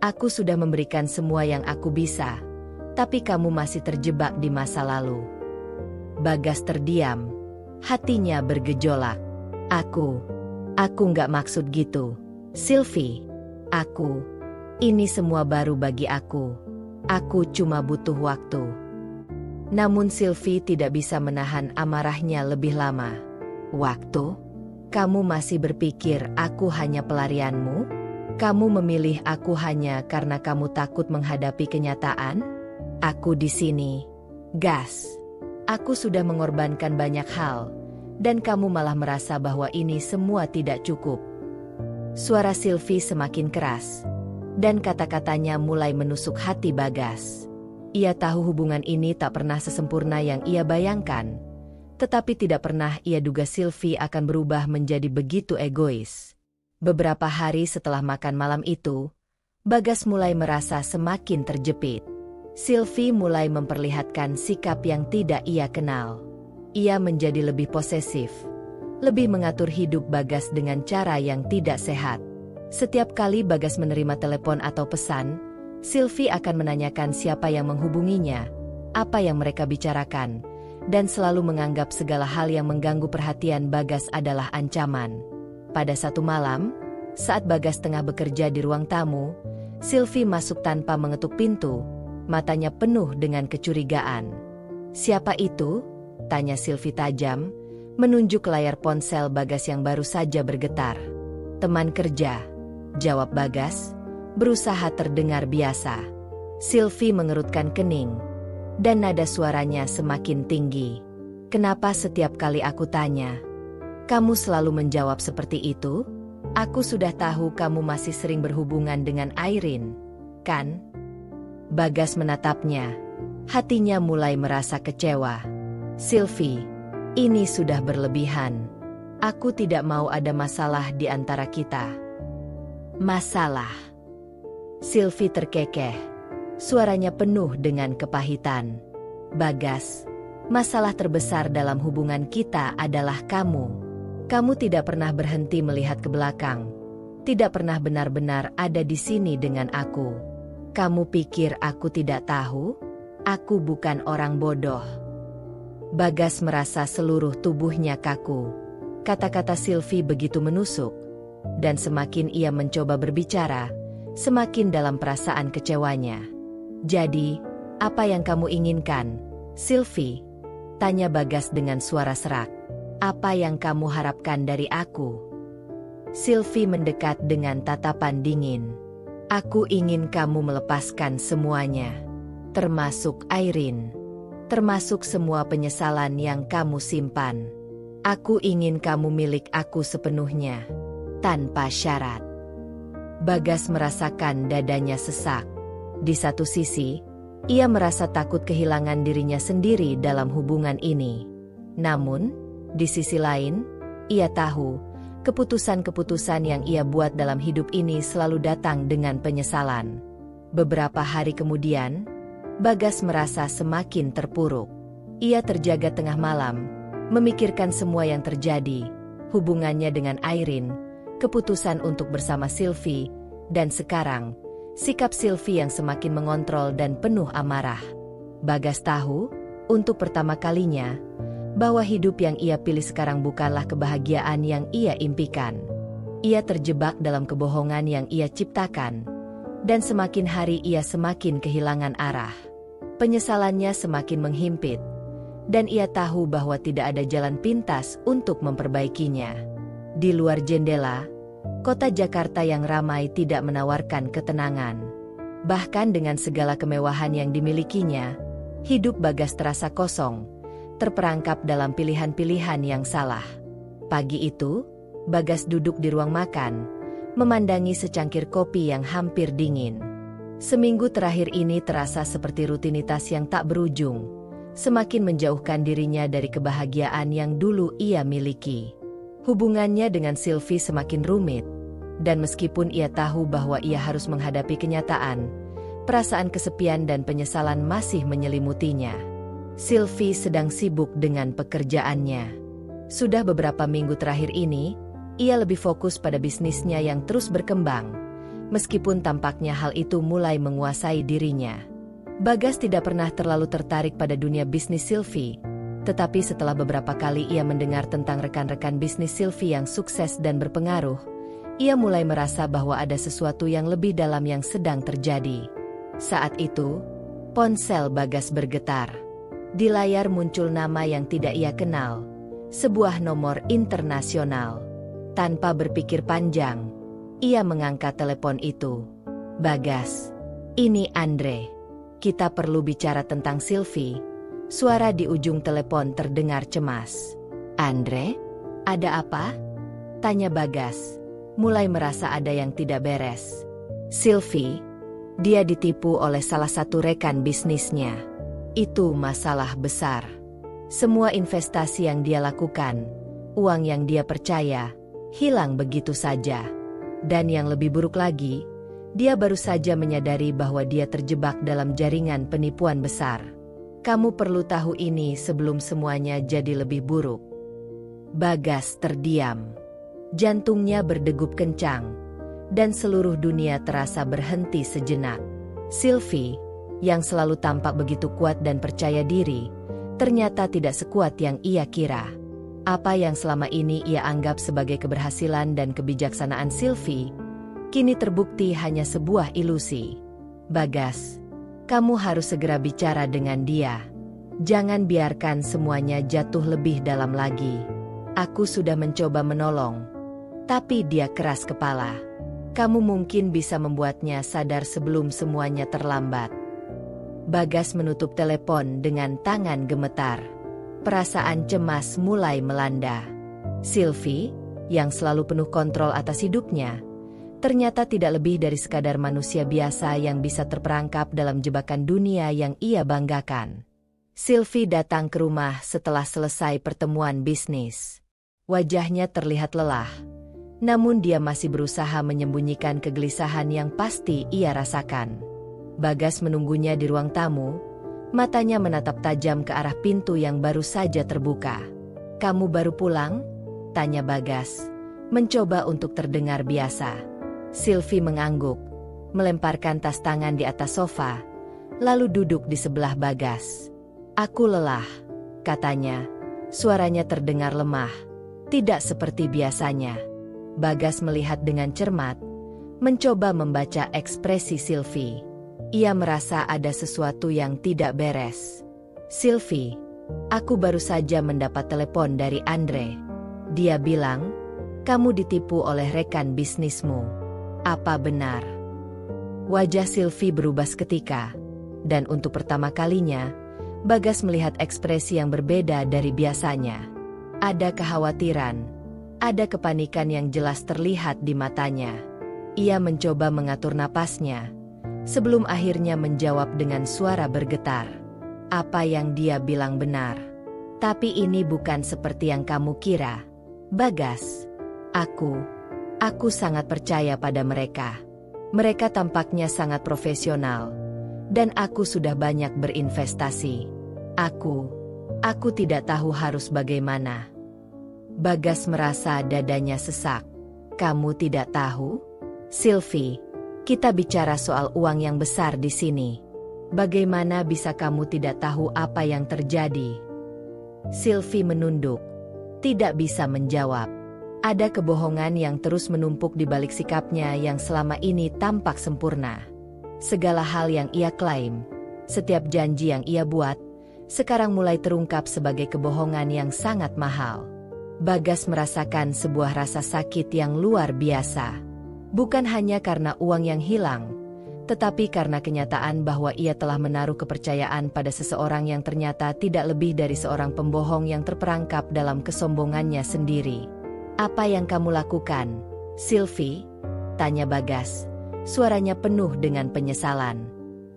Aku sudah memberikan semua yang aku bisa, tapi kamu masih terjebak di masa lalu." Bagas terdiam. Hatinya bergejolak. Aku nggak maksud gitu, Sylvie. Ini semua baru bagi aku. Aku cuma butuh waktu." Namun Sylvie tidak bisa menahan amarahnya lebih lama. "Waktu? Kamu masih berpikir aku hanya pelarianmu? Kamu memilih aku hanya karena kamu takut menghadapi kenyataan? Aku di sini, Gas. Aku sudah mengorbankan banyak hal, dan kamu malah merasa bahwa ini semua tidak cukup." Suara Sylvie semakin keras, dan kata-katanya mulai menusuk hati Bagas. Ia tahu hubungan ini tak pernah sesempurna yang ia bayangkan, tetapi tidak pernah ia duga Sylvie akan berubah menjadi begitu egois. Beberapa hari setelah makan malam itu, Bagas mulai merasa semakin terjepit. Sylvie mulai memperlihatkan sikap yang tidak ia kenal. Ia menjadi lebih posesif, lebih mengatur hidup Bagas dengan cara yang tidak sehat. Setiap kali Bagas menerima telepon atau pesan, Sylvie akan menanyakan siapa yang menghubunginya, apa yang mereka bicarakan, dan selalu menganggap segala hal yang mengganggu perhatian Bagas adalah ancaman. Pada satu malam, saat Bagas tengah bekerja di ruang tamu, Sylvie masuk tanpa mengetuk pintu. Matanya penuh dengan kecurigaan. "Siapa itu?" tanya Sylvie tajam, menunjuk layar ponsel Bagas yang baru saja bergetar. "Teman kerja," jawab Bagas, berusaha terdengar biasa. Sylvie mengerutkan kening, dan nada suaranya semakin tinggi. "Kenapa setiap kali aku tanya, kamu selalu menjawab seperti itu? Aku sudah tahu kamu masih sering berhubungan dengan Airin, kan?" Bagas menatapnya. Hatinya mulai merasa kecewa. "Sylvie, ini sudah berlebihan. Aku tidak mau ada masalah di antara kita." "Masalah?" Sylvie terkekeh. Suaranya penuh dengan kepahitan. "Bagas, masalah terbesar dalam hubungan kita adalah kamu. Kamu tidak pernah berhenti melihat ke belakang. Tidak pernah benar-benar ada di sini dengan aku. Kamu pikir aku tidak tahu? Aku bukan orang bodoh." Bagas merasa seluruh tubuhnya kaku. Kata-kata Sylvie begitu menusuk, dan semakin ia mencoba berbicara, semakin dalam perasaan kecewanya. "Jadi, apa yang kamu inginkan, Sylvie?" tanya Bagas dengan suara serak. "Apa yang kamu harapkan dari aku?" Sylvie mendekat dengan tatapan dingin. "Aku ingin kamu melepaskan semuanya, termasuk Airin, termasuk semua penyesalan yang kamu simpan. Aku ingin kamu milik aku sepenuhnya, tanpa syarat." Bagas merasakan dadanya sesak. Di satu sisi, ia merasa takut kehilangan dirinya sendiri dalam hubungan ini. Namun, di sisi lain, ia tahu keputusan-keputusan yang ia buat dalam hidup ini selalu datang dengan penyesalan. Beberapa hari kemudian, Bagas merasa semakin terpuruk. Ia terjaga tengah malam, memikirkan semua yang terjadi, hubungannya dengan Airin, keputusan untuk bersama Sylvie, Dan sekarang, sikap Sylvie yang semakin mengontrol dan penuh amarah. Bagas tahu, untuk pertama kalinya, bahwa hidup yang ia pilih sekarang bukanlah kebahagiaan yang ia impikan. Ia terjebak dalam kebohongan yang ia ciptakan, dan semakin hari ia semakin kehilangan arah. Penyesalannya semakin menghimpit, dan ia tahu bahwa tidak ada jalan pintas untuk memperbaikinya. Di luar jendela, kota Jakarta yang ramai tidak menawarkan ketenangan. Bahkan dengan segala kemewahan yang dimilikinya, hidup Bagas terasa kosong, terperangkap dalam pilihan-pilihan yang salah. Pagi itu, Bagas duduk di ruang makan, memandangi secangkir kopi yang hampir dingin. Seminggu terakhir ini terasa seperti rutinitas yang tak berujung, semakin menjauhkan dirinya dari kebahagiaan yang dulu ia miliki. Hubungannya dengan Sylvie semakin rumit, dan meskipun ia tahu bahwa ia harus menghadapi kenyataan, perasaan kesepian dan penyesalan masih menyelimutinya. Sylvie sedang sibuk dengan pekerjaannya. Sudah beberapa minggu terakhir ini, ia lebih fokus pada bisnisnya yang terus berkembang, meskipun tampaknya hal itu mulai menguasai dirinya. Bagas tidak pernah terlalu tertarik pada dunia bisnis Sylvie, tetapi setelah beberapa kali ia mendengar tentang rekan-rekan bisnis Sylvie yang sukses dan berpengaruh, ia mulai merasa bahwa ada sesuatu yang lebih dalam yang sedang terjadi. Saat itu, ponsel Bagas bergetar. Di layar muncul nama yang tidak ia kenal, sebuah nomor internasional. Tanpa berpikir panjang, ia mengangkat telepon itu. "Bagas, ini Andre. Kita perlu bicara tentang Sylvie." Suara di ujung telepon terdengar cemas. "Andre? Ada apa?" tanya Bagas, mulai merasa ada yang tidak beres. "Sylvie, dia ditipu oleh salah satu rekan bisnisnya. Itu masalah besar. Semua investasi yang dia lakukan, uang yang dia percaya, hilang begitu saja. Dan yang lebih buruk lagi, dia baru saja menyadari bahwa dia terjebak dalam jaringan penipuan besar. Kamu perlu tahu ini sebelum semuanya jadi lebih buruk." Bagas terdiam. Jantungnya berdegup kencang, dan seluruh dunia terasa berhenti sejenak. Sylvie, yang selalu tampak begitu kuat dan percaya diri, ternyata tidak sekuat yang ia kira. Apa yang selama ini ia anggap sebagai keberhasilan dan kebijaksanaan Sylvie, kini terbukti hanya sebuah ilusi. "Bagas, kamu harus segera bicara dengan dia. Jangan biarkan semuanya jatuh lebih dalam lagi. Aku sudah mencoba menolong, tapi dia keras kepala. Kamu mungkin bisa membuatnya sadar sebelum semuanya terlambat." Bagas menutup telepon dengan tangan gemetar. Perasaan cemas mulai melanda. Sylvie, yang selalu penuh kontrol atas hidupnya, ternyata tidak lebih dari sekadar manusia biasa yang bisa terperangkap dalam jebakan dunia yang ia banggakan. Sylvie datang ke rumah setelah selesai pertemuan bisnis. Wajahnya terlihat lelah, namun dia masih berusaha menyembunyikan kegelisahan yang pasti ia rasakan. Bagas menunggunya di ruang tamu, matanya menatap tajam ke arah pintu yang baru saja terbuka. "Kamu baru pulang?" tanya Bagas, mencoba untuk terdengar biasa. Sylvie mengangguk, melemparkan tas tangan di atas sofa, lalu duduk di sebelah Bagas. "Aku lelah," katanya, suaranya terdengar lemah, tidak seperti biasanya. Bagas melihat dengan cermat, mencoba membaca ekspresi Sylvie. Ia merasa ada sesuatu yang tidak beres. "Sylvie, aku baru saja mendapat telepon dari Andre. Dia bilang, kamu ditipu oleh rekan bisnismu. Apa benar?" Wajah Sylvie berubah seketika, dan untuk pertama kalinya, Bagas melihat ekspresi yang berbeda dari biasanya. Ada kekhawatiran, ada kepanikan yang jelas terlihat di matanya. Ia mencoba mengatur napasnya, sebelum akhirnya menjawab dengan suara bergetar. "Apa yang dia bilang benar. Tapi ini bukan seperti yang kamu kira, Bagas. Aku sangat percaya pada mereka. Mereka tampaknya sangat profesional, dan aku sudah banyak berinvestasi. Aku tidak tahu harus bagaimana." Bagas merasa dadanya sesak. "Kamu tidak tahu?" Sylvie, Kita bicara soal uang yang besar di sini. Bagaimana bisa kamu tidak tahu apa yang terjadi? Sylvie menunduk. Tidak bisa menjawab. Ada kebohongan yang terus menumpuk di balik sikapnya yang selama ini tampak sempurna. Segala hal yang ia klaim, setiap janji yang ia buat, sekarang mulai terungkap sebagai kebohongan yang sangat mahal. Bagas merasakan sebuah rasa sakit yang luar biasa. Bukan hanya karena uang yang hilang, tetapi karena kenyataan bahwa ia telah menaruh kepercayaan pada seseorang yang ternyata tidak lebih dari seorang pembohong yang terperangkap dalam kesombongannya sendiri. Apa yang kamu lakukan, Sylvie? Tanya Bagas. Suaranya penuh dengan penyesalan.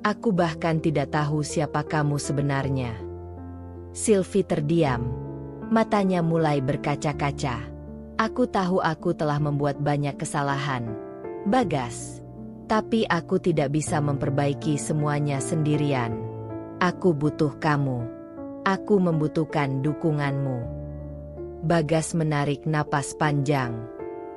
Aku bahkan tidak tahu siapa kamu sebenarnya. Sylvie terdiam. Matanya mulai berkaca-kaca. Aku tahu aku telah membuat banyak kesalahan, Bagas. Tapi aku tidak bisa memperbaiki semuanya sendirian. Aku butuh kamu. Aku membutuhkan dukunganmu. Bagas menarik napas panjang.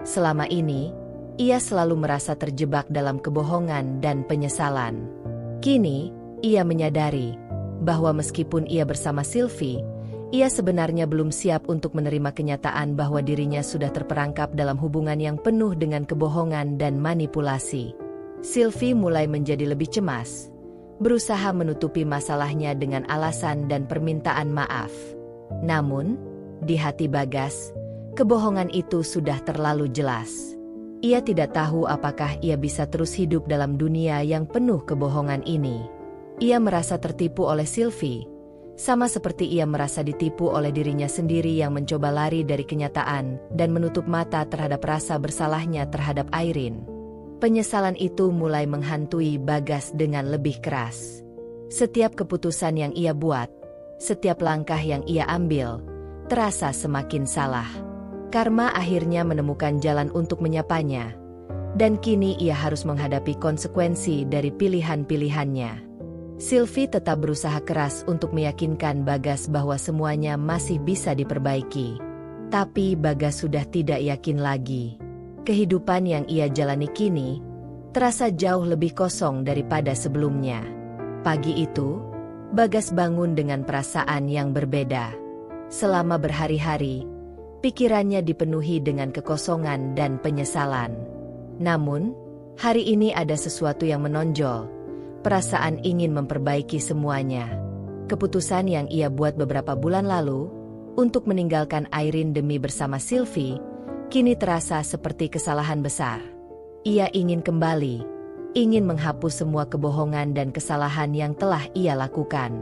Selama ini, ia selalu merasa terjebak dalam kebohongan dan penyesalan. Kini, ia menyadari bahwa meskipun ia bersama Sylvie, ia sebenarnya belum siap untuk menerima kenyataan bahwa dirinya sudah terperangkap dalam hubungan yang penuh dengan kebohongan dan manipulasi. Sylvie mulai menjadi lebih cemas, berusaha menutupi masalahnya dengan alasan dan permintaan maaf. Namun, di hati Bagas, kebohongan itu sudah terlalu jelas. Ia tidak tahu apakah ia bisa terus hidup dalam dunia yang penuh kebohongan ini. Ia merasa tertipu oleh Sylvie, sama seperti ia merasa ditipu oleh dirinya sendiri yang mencoba lari dari kenyataan dan menutup mata terhadap rasa bersalahnya terhadap Irene. Penyesalan itu mulai menghantui Bagas dengan lebih keras. Setiap keputusan yang ia buat, setiap langkah yang ia ambil, terasa semakin salah. Karma akhirnya menemukan jalan untuk menyapanya, dan kini ia harus menghadapi konsekuensi dari pilihan-pilihannya. Sylvie tetap berusaha keras untuk meyakinkan Bagas bahwa semuanya masih bisa diperbaiki. Tapi Bagas sudah tidak yakin lagi. Kehidupan yang ia jalani kini terasa jauh lebih kosong daripada sebelumnya. Pagi itu, Bagas bangun dengan perasaan yang berbeda. Selama berhari-hari, pikirannya dipenuhi dengan kekosongan dan penyesalan. Namun, hari ini ada sesuatu yang menonjol. Perasaan ingin memperbaiki semuanya. Keputusan yang ia buat beberapa bulan lalu untuk meninggalkan Irene demi bersama Sylvie, kini terasa seperti kesalahan besar. Ia ingin kembali, ingin menghapus semua kebohongan dan kesalahan yang telah ia lakukan.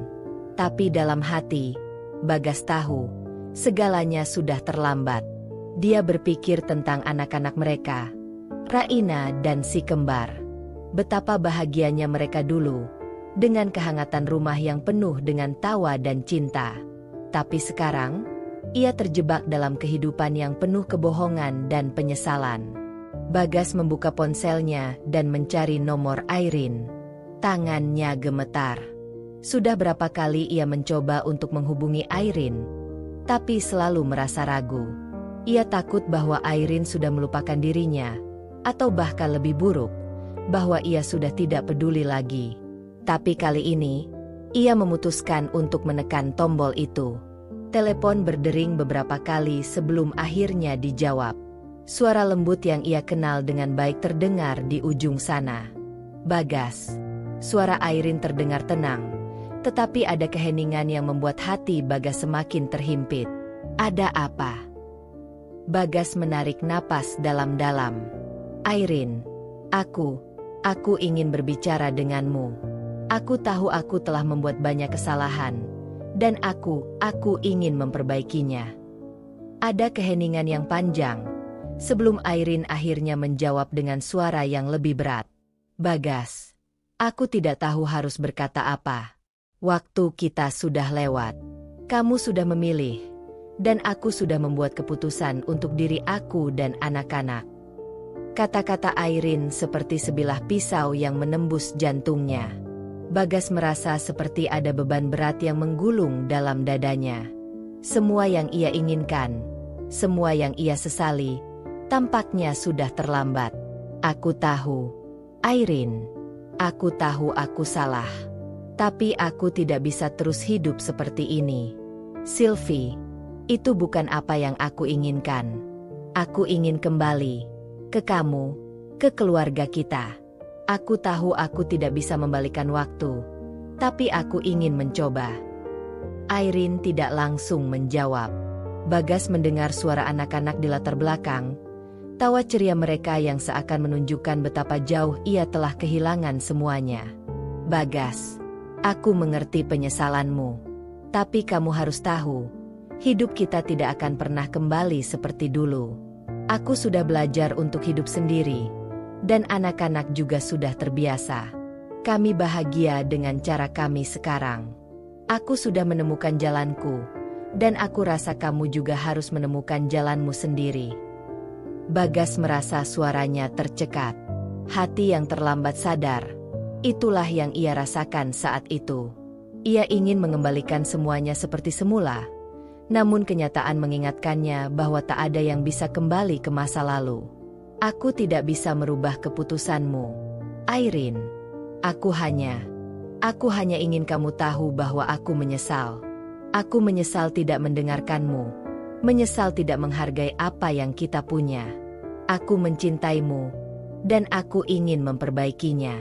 Tapi dalam hati, Bagas tahu, segalanya sudah terlambat. Dia berpikir tentang anak-anak mereka, Raina dan si kembar. Betapa bahagianya mereka dulu, dengan kehangatan rumah yang penuh dengan tawa dan cinta. Tapi sekarang, ia terjebak dalam kehidupan yang penuh kebohongan dan penyesalan. Bagas membuka ponselnya dan mencari nomor Irene. Tangannya gemetar. Sudah berapa kali ia mencoba untuk menghubungi Irene, tapi selalu merasa ragu. Ia takut bahwa Irene sudah melupakan dirinya, atau bahkan lebih buruk, bahwa ia sudah tidak peduli lagi. Tapi kali ini, ia memutuskan untuk menekan tombol itu. Telepon berdering beberapa kali sebelum akhirnya dijawab. Suara lembut yang ia kenal dengan baik terdengar di ujung sana. Bagas. Suara Irene terdengar tenang, tetapi ada keheningan yang membuat hati Bagas semakin terhimpit. Ada apa? Bagas menarik napas dalam-dalam. Irene, Aku ingin berbicara denganmu. Aku tahu aku telah membuat banyak kesalahan, dan aku ingin memperbaikinya. Ada keheningan yang panjang, sebelum Irene akhirnya menjawab dengan suara yang lebih berat. Bagas, aku tidak tahu harus berkata apa. Waktu kita sudah lewat. Kamu sudah memilih, dan aku sudah membuat keputusan untuk diri aku dan anak-anak. Kata-kata Irene seperti sebilah pisau yang menembus jantungnya. Bagas merasa seperti ada beban berat yang menggulung dalam dadanya. Semua yang ia inginkan, semua yang ia sesali, tampaknya sudah terlambat. Aku tahu. Airin, aku tahu aku salah. Tapi aku tidak bisa terus hidup seperti ini. Sylvie, itu bukan apa yang aku inginkan. Aku ingin kembali ke kamu, ke keluarga kita. Aku tahu aku tidak bisa membalikan waktu, tapi aku ingin mencoba. Airin tidak langsung menjawab. Bagas mendengar suara anak-anak di latar belakang. Tawa ceria mereka yang seakan menunjukkan betapa jauh ia telah kehilangan semuanya. Bagas, aku mengerti penyesalanmu. Tapi kamu harus tahu, hidup kita tidak akan pernah kembali seperti dulu. Aku sudah belajar untuk hidup sendiri, dan anak-anak juga sudah terbiasa. Kami bahagia dengan cara kami sekarang. Aku sudah menemukan jalanku, dan aku rasa kamu juga harus menemukan jalanmu sendiri. Bagas merasa suaranya tercekat. Hati yang terlambat sadar. Itulah yang ia rasakan saat itu. Ia ingin mengembalikan semuanya seperti semula. Namun kenyataan mengingatkannya bahwa tak ada yang bisa kembali ke masa lalu. Aku tidak bisa merubah keputusanmu, Airin. Aku hanya ingin kamu tahu bahwa aku menyesal. Aku menyesal tidak mendengarkanmu. Menyesal tidak menghargai apa yang kita punya. Aku mencintaimu, dan aku ingin memperbaikinya.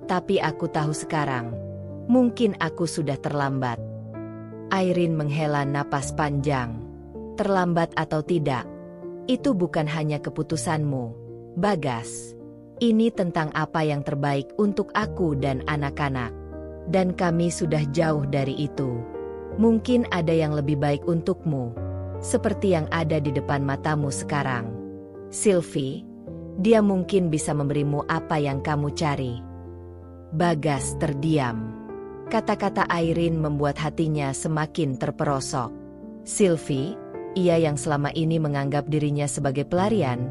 Tapi aku tahu sekarang, mungkin aku sudah terlambat. Airin menghela napas panjang. Terlambat atau tidak, itu bukan hanya keputusanmu, Bagas. Ini tentang apa yang terbaik untuk aku dan anak-anak. Dan kami sudah jauh dari itu. Mungkin ada yang lebih baik untukmu, seperti yang ada di depan matamu sekarang. Sylvie, dia mungkin bisa memberimu apa yang kamu cari. Bagas terdiam. Kata-kata Airin membuat hatinya semakin terperosok. Sylvie, ia yang selama ini menganggap dirinya sebagai pelarian,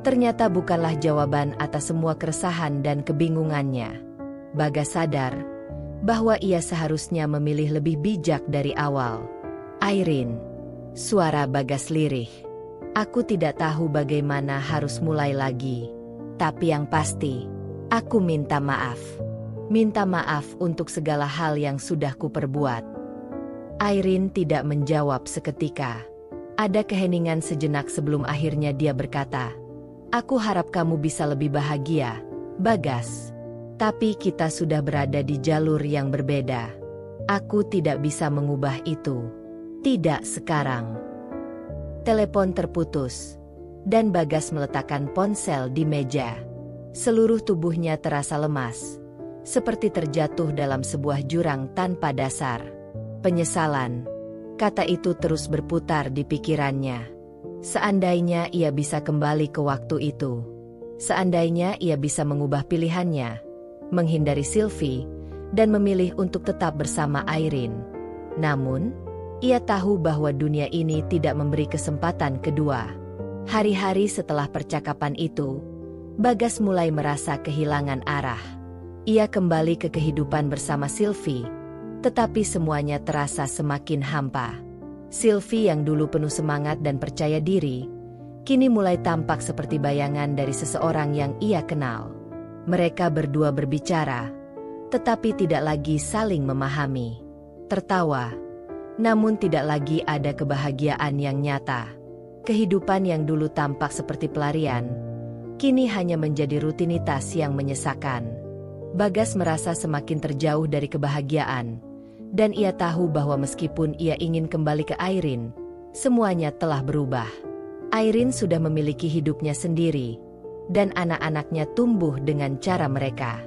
ternyata bukanlah jawaban atas semua keresahan dan kebingungannya. Bagas sadar bahwa ia seharusnya memilih lebih bijak dari awal. Airin, suara Bagas lirih. Aku tidak tahu bagaimana harus mulai lagi. Tapi yang pasti, aku minta maaf. Minta maaf untuk segala hal yang sudah kuperbuat. Airin tidak menjawab seketika. Ada keheningan sejenak sebelum akhirnya dia berkata, "Aku harap kamu bisa lebih bahagia, Bagas. Tapi kita sudah berada di jalur yang berbeda. Aku tidak bisa mengubah itu. Tidak sekarang." Telepon terputus, dan Bagas meletakkan ponsel di meja. Seluruh tubuhnya terasa lemas, seperti terjatuh dalam sebuah jurang tanpa dasar. Penyesalan, kata itu terus berputar di pikirannya. Seandainya ia bisa kembali ke waktu itu. Seandainya ia bisa mengubah pilihannya, menghindari Sylvie, dan memilih untuk tetap bersama Airin. Namun, ia tahu bahwa dunia ini tidak memberi kesempatan kedua. Hari-hari setelah percakapan itu, Bagas mulai merasa kehilangan arah. Ia kembali ke kehidupan bersama Sylvie, tetapi semuanya terasa semakin hampa. Sylvie yang dulu penuh semangat dan percaya diri, kini mulai tampak seperti bayangan dari seseorang yang ia kenal. Mereka berdua berbicara, tetapi tidak lagi saling memahami. Tertawa, namun tidak lagi ada kebahagiaan yang nyata. Kehidupan yang dulu tampak seperti pelarian, kini hanya menjadi rutinitas yang menyesakan. Bagas merasa semakin terjauh dari kebahagiaan, dan ia tahu bahwa meskipun ia ingin kembali ke Airin, semuanya telah berubah. Airin sudah memiliki hidupnya sendiri, dan anak-anaknya tumbuh dengan cara mereka.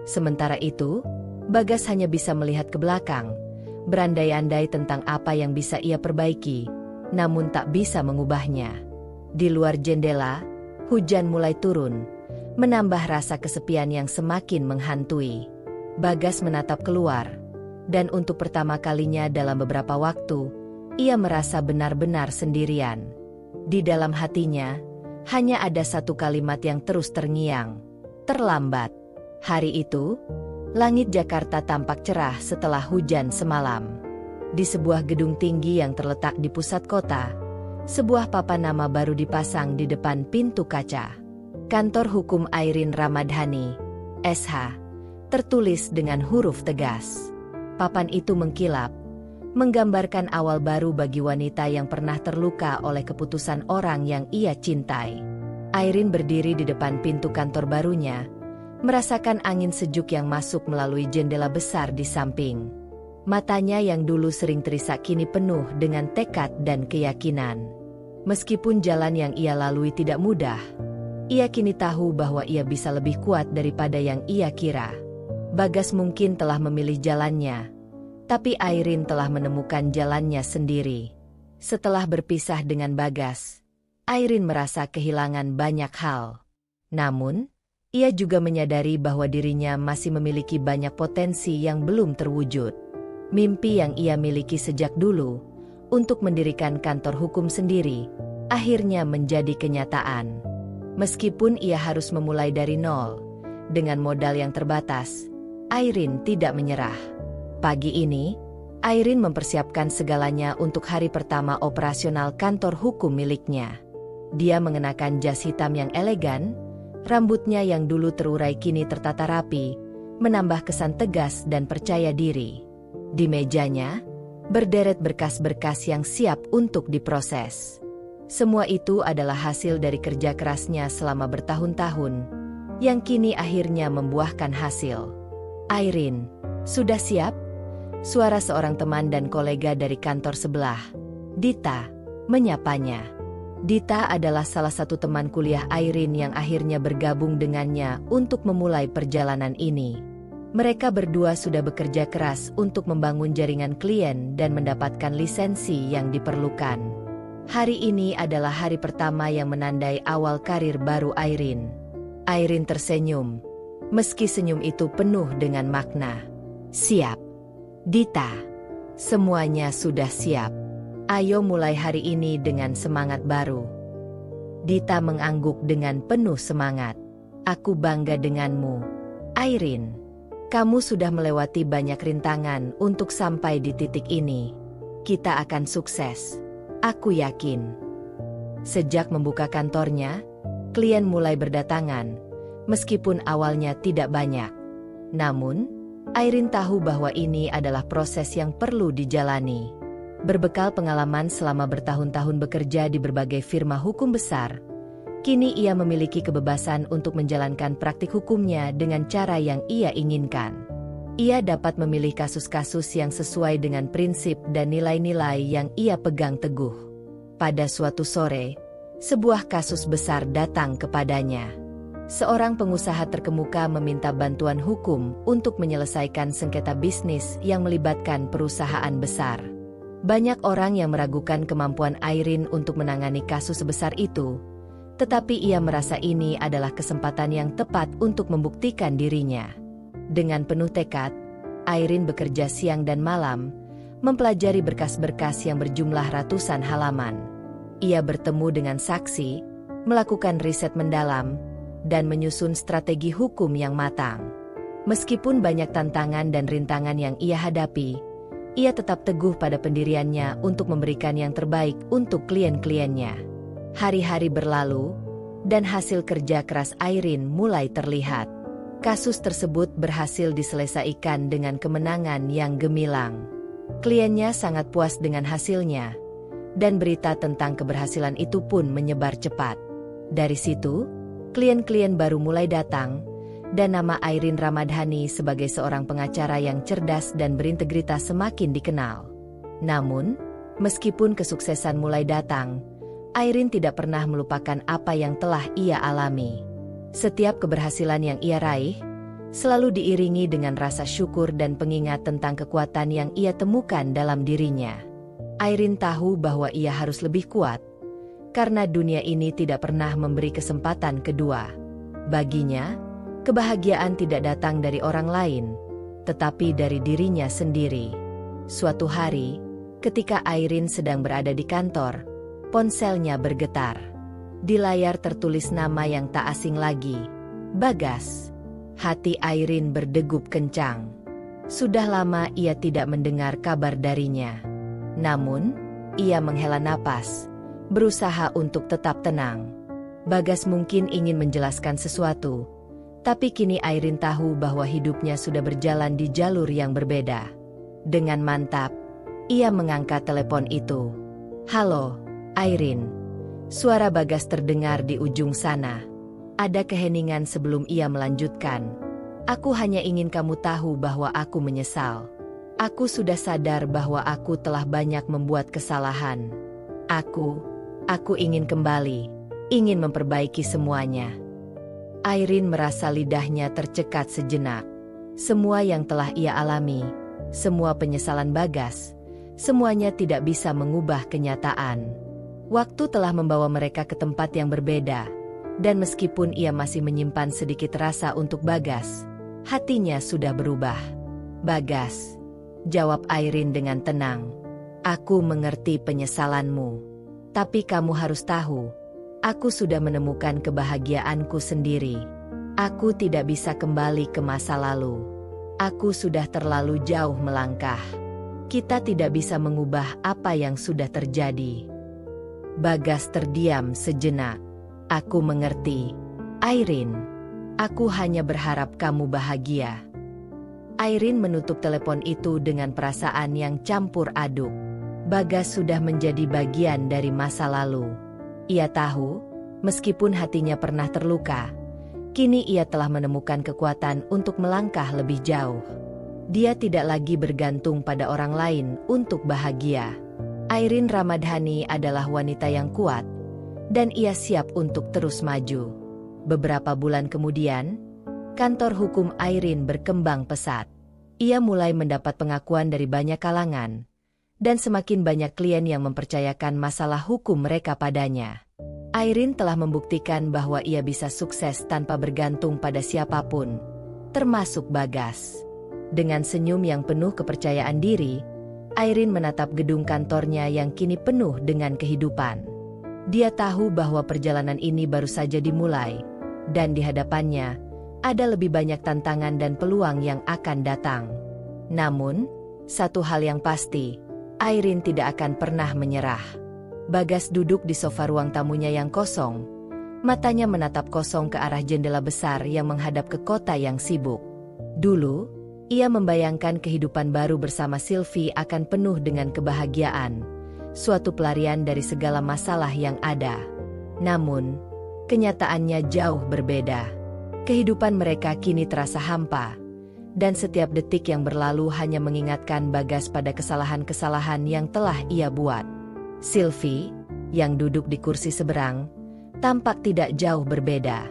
Sementara itu, Bagas hanya bisa melihat ke belakang, berandai-andai tentang apa yang bisa ia perbaiki, namun tak bisa mengubahnya. Di luar jendela, hujan mulai turun, menambah rasa kesepian yang semakin menghantui. Bagas menatap keluar, dan untuk pertama kalinya dalam beberapa waktu, ia merasa benar-benar sendirian. Di dalam hatinya, hanya ada satu kalimat yang terus terngiang, terlambat. Hari itu, langit Jakarta tampak cerah setelah hujan semalam. Di sebuah gedung tinggi yang terletak di pusat kota, sebuah papan nama baru dipasang di depan pintu kaca. Kantor Hukum Airin Ramadhani. SH, tertulis dengan huruf tegas. Papan itu mengkilap, menggambarkan awal baru bagi wanita yang pernah terluka oleh keputusan orang yang ia cintai. Irene berdiri di depan pintu kantor barunya, merasakan angin sejuk yang masuk melalui jendela besar di samping. Matanya yang dulu sering terisak kini penuh dengan tekad dan keyakinan. Meskipun jalan yang ia lalui tidak mudah, ia kini tahu bahwa ia bisa lebih kuat daripada yang ia kira. Bagas mungkin telah memilih jalannya, tapi Irene telah menemukan jalannya sendiri. Setelah berpisah dengan Bagas, Irene merasa kehilangan banyak hal. Namun, ia juga menyadari bahwa dirinya masih memiliki banyak potensi yang belum terwujud. Mimpi yang ia miliki sejak dulu, untuk mendirikan kantor hukum sendiri, akhirnya menjadi kenyataan. Meskipun ia harus memulai dari nol, dengan modal yang terbatas, Irene tidak menyerah. Pagi ini, Irene mempersiapkan segalanya untuk hari pertama operasional kantor hukum miliknya. Dia mengenakan jas hitam yang elegan, rambutnya yang dulu terurai kini tertata rapi, menambah kesan tegas dan percaya diri. Di mejanya, berderet berkas-berkas yang siap untuk diproses. Semua itu adalah hasil dari kerja kerasnya selama bertahun-tahun, yang kini akhirnya membuahkan hasil. Irene, sudah siap? Suara seorang teman dan kolega dari kantor sebelah, Dita, menyapanya. Dita adalah salah satu teman kuliah Irene yang akhirnya bergabung dengannya untuk memulai perjalanan ini. Mereka berdua sudah bekerja keras untuk membangun jaringan klien dan mendapatkan lisensi yang diperlukan. Hari ini adalah hari pertama yang menandai awal karir baru Irene. Irene tersenyum, meski senyum itu penuh dengan makna. Siap, Dita. Semuanya sudah siap. Ayo mulai hari ini dengan semangat baru. Dita mengangguk dengan penuh semangat. Aku bangga denganmu, Irene. Kamu sudah melewati banyak rintangan untuk sampai di titik ini. Kita akan sukses. Aku yakin. Sejak membuka kantornya, klien mulai berdatangan, meskipun awalnya tidak banyak. Namun, Irene tahu bahwa ini adalah proses yang perlu dijalani. Berbekal pengalaman selama bertahun-tahun bekerja di berbagai firma hukum besar, kini ia memiliki kebebasan untuk menjalankan praktik hukumnya dengan cara yang ia inginkan. Ia dapat memilih kasus-kasus yang sesuai dengan prinsip dan nilai-nilai yang ia pegang teguh. Pada suatu sore, sebuah kasus besar datang kepadanya. Seorang pengusaha terkemuka meminta bantuan hukum untuk menyelesaikan sengketa bisnis yang melibatkan perusahaan besar. Banyak orang yang meragukan kemampuan Irene untuk menangani kasus sebesar itu, tetapi ia merasa ini adalah kesempatan yang tepat untuk membuktikan dirinya. Dengan penuh tekad, Irene bekerja siang dan malam, mempelajari berkas-berkas yang berjumlah ratusan halaman. Ia bertemu dengan saksi, melakukan riset mendalam, dan menyusun strategi hukum yang matang. Meskipun banyak tantangan dan rintangan yang ia hadapi, ia tetap teguh pada pendiriannya untuk memberikan yang terbaik untuk klien-kliennya. Hari-hari berlalu, dan hasil kerja keras Irene mulai terlihat. Kasus tersebut berhasil diselesaikan dengan kemenangan yang gemilang. Kliennya sangat puas dengan hasilnya, dan berita tentang keberhasilan itu pun menyebar cepat. Dari situ, klien-klien baru mulai datang, dan nama Irene Ramadhani sebagai seorang pengacara yang cerdas dan berintegritas semakin dikenal. Namun, meskipun kesuksesan mulai datang, Irene tidak pernah melupakan apa yang telah ia alami. Setiap keberhasilan yang ia raih, selalu diiringi dengan rasa syukur dan pengingat tentang kekuatan yang ia temukan dalam dirinya. Irene tahu bahwa ia harus lebih kuat, karena dunia ini tidak pernah memberi kesempatan kedua. Baginya, kebahagiaan tidak datang dari orang lain, tetapi dari dirinya sendiri. Suatu hari, ketika Irene sedang berada di kantor, ponselnya bergetar. Di layar tertulis nama yang tak asing lagi, Bagas. Hati Irene berdegup kencang. Sudah lama ia tidak mendengar kabar darinya. Namun, ia menghela napas, berusaha untuk tetap tenang. Bagas mungkin ingin menjelaskan sesuatu, Tapi kini Airin tahu bahwa hidupnya sudah berjalan di jalur yang berbeda. Dengan mantap, ia mengangkat telepon itu. "Halo, Airin." Suara Bagas terdengar di ujung sana. Ada keheningan sebelum ia melanjutkan. "Aku hanya ingin kamu tahu bahwa aku menyesal. Aku sudah sadar bahwa aku telah banyak membuat kesalahan. Aku ingin kembali, ingin memperbaiki semuanya." Airin merasa lidahnya tercekat sejenak. Semua yang telah ia alami, semua penyesalan Bagas, semuanya tidak bisa mengubah kenyataan. Waktu telah membawa mereka ke tempat yang berbeda, dan meskipun ia masih menyimpan sedikit rasa untuk Bagas, hatinya sudah berubah. "Bagas," jawab Airin dengan tenang, "aku mengerti penyesalanmu. Tapi kamu harus tahu, aku sudah menemukan kebahagiaanku sendiri. Aku tidak bisa kembali ke masa lalu. Aku sudah terlalu jauh melangkah. Kita tidak bisa mengubah apa yang sudah terjadi." Bagas terdiam sejenak. "Aku mengerti, Airin. Aku hanya berharap kamu bahagia." Airin menutup telepon itu dengan perasaan yang campur aduk. Bagas sudah menjadi bagian dari masa lalu. Ia tahu, meskipun hatinya pernah terluka, kini ia telah menemukan kekuatan untuk melangkah lebih jauh. Dia tidak lagi bergantung pada orang lain untuk bahagia. Airin Ramadhani adalah wanita yang kuat, dan ia siap untuk terus maju. Beberapa bulan kemudian, kantor hukum Airin berkembang pesat. Ia mulai mendapat pengakuan dari banyak kalangan, dan semakin banyak klien yang mempercayakan masalah hukum mereka padanya. Airin telah membuktikan bahwa ia bisa sukses tanpa bergantung pada siapapun, termasuk Bagas. Dengan senyum yang penuh kepercayaan diri, Airin menatap gedung kantornya yang kini penuh dengan kehidupan. Dia tahu bahwa perjalanan ini baru saja dimulai, dan di hadapannya ada lebih banyak tantangan dan peluang yang akan datang. Namun, satu hal yang pasti, Airin tidak akan pernah menyerah. Bagas duduk di sofa ruang tamunya yang kosong. Matanya menatap kosong ke arah jendela besar yang menghadap ke kota yang sibuk. Dulu, ia membayangkan kehidupan baru bersama Sylvie akan penuh dengan kebahagiaan, suatu pelarian dari segala masalah yang ada. Namun, kenyataannya jauh berbeda. Kehidupan mereka kini terasa hampa, dan setiap detik yang berlalu hanya mengingatkan Bagas pada kesalahan-kesalahan yang telah ia buat. Sylvie, yang duduk di kursi seberang, tampak tidak jauh berbeda.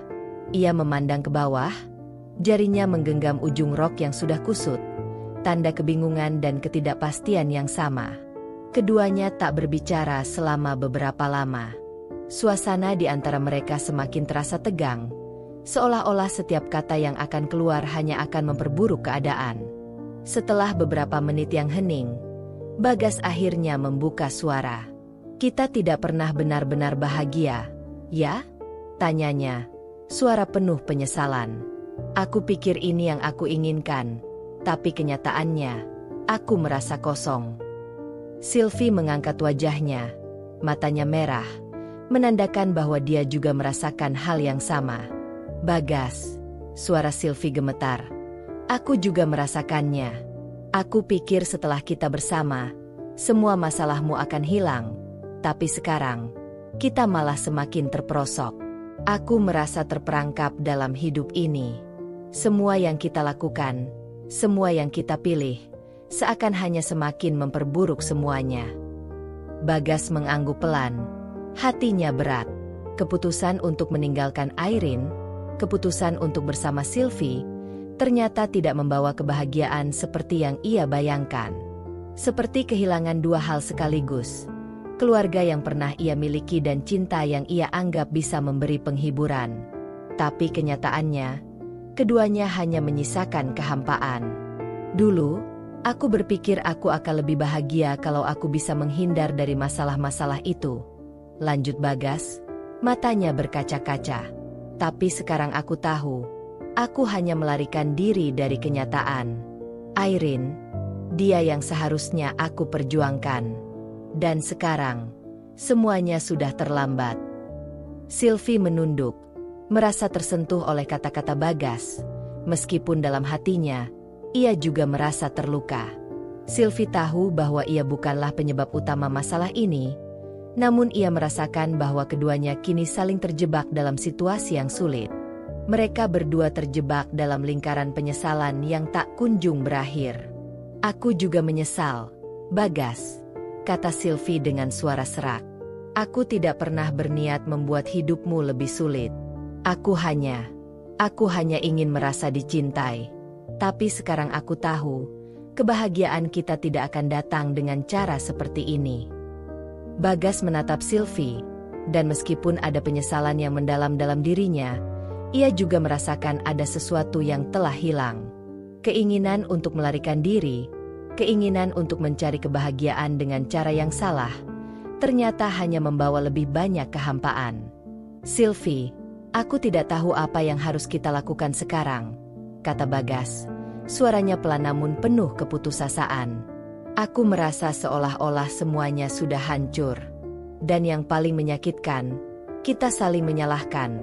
Ia memandang ke bawah. Jarinya menggenggam ujung rok yang sudah kusut, tanda kebingungan dan ketidakpastian yang sama. Keduanya tak berbicara selama beberapa lama. Suasana di antara mereka semakin terasa tegang, seolah-olah setiap kata yang akan keluar hanya akan memperburuk keadaan. Setelah beberapa menit yang hening, Bagas akhirnya membuka suara. "Kita tidak pernah benar-benar bahagia, ya?" tanyanya, suara penuh penyesalan. "Aku pikir ini yang aku inginkan, tapi kenyataannya, aku merasa kosong." Sylvie mengangkat wajahnya, matanya merah, menandakan bahwa dia juga merasakan hal yang sama. "Bagas," suara Sylvie gemetar, "aku juga merasakannya. Aku pikir setelah kita bersama, semua masalahmu akan hilang, tapi sekarang, kita malah semakin terperosok. Aku merasa terperangkap dalam hidup ini. Semua yang kita lakukan, semua yang kita pilih, seakan hanya semakin memperburuk semuanya." Bagas mengangguk pelan. Hatinya berat. Keputusan untuk meninggalkan Airin, keputusan untuk bersama Sylvie, ternyata tidak membawa kebahagiaan seperti yang ia bayangkan. Seperti kehilangan dua hal sekaligus. Keluarga yang pernah ia miliki dan cinta yang ia anggap bisa memberi penghiburan. Tapi kenyataannya, keduanya hanya menyisakan kehampaan. "Dulu, aku berpikir aku akan lebih bahagia kalau aku bisa menghindar dari masalah-masalah itu," lanjut Bagas, matanya berkaca-kaca. "Tapi sekarang aku tahu, aku hanya melarikan diri dari kenyataan. Airin, dia yang seharusnya aku perjuangkan. Dan sekarang, semuanya sudah terlambat." Sylvie menunduk, merasa tersentuh oleh kata-kata Bagas. Meskipun dalam hatinya, ia juga merasa terluka. Sylvie tahu bahwa ia bukanlah penyebab utama masalah ini, namun ia merasakan bahwa keduanya kini saling terjebak dalam situasi yang sulit. Mereka berdua terjebak dalam lingkaran penyesalan yang tak kunjung berakhir. "Aku juga menyesal, Bagas," kata Sylvie dengan suara serak. "Aku tidak pernah berniat membuat hidupmu lebih sulit. Aku hanya ingin merasa dicintai. Tapi sekarang aku tahu, kebahagiaan kita tidak akan datang dengan cara seperti ini." Bagas menatap Sylvie, dan meskipun ada penyesalan yang mendalam dalam dirinya, ia juga merasakan ada sesuatu yang telah hilang. Keinginan untuk melarikan diri, keinginan untuk mencari kebahagiaan dengan cara yang salah, ternyata hanya membawa lebih banyak kehampaan. "Sylvie, aku tidak tahu apa yang harus kita lakukan sekarang," kata Bagas. Suaranya pelan namun penuh keputusasaan. "Aku merasa seolah-olah semuanya sudah hancur. Dan yang paling menyakitkan, kita saling menyalahkan.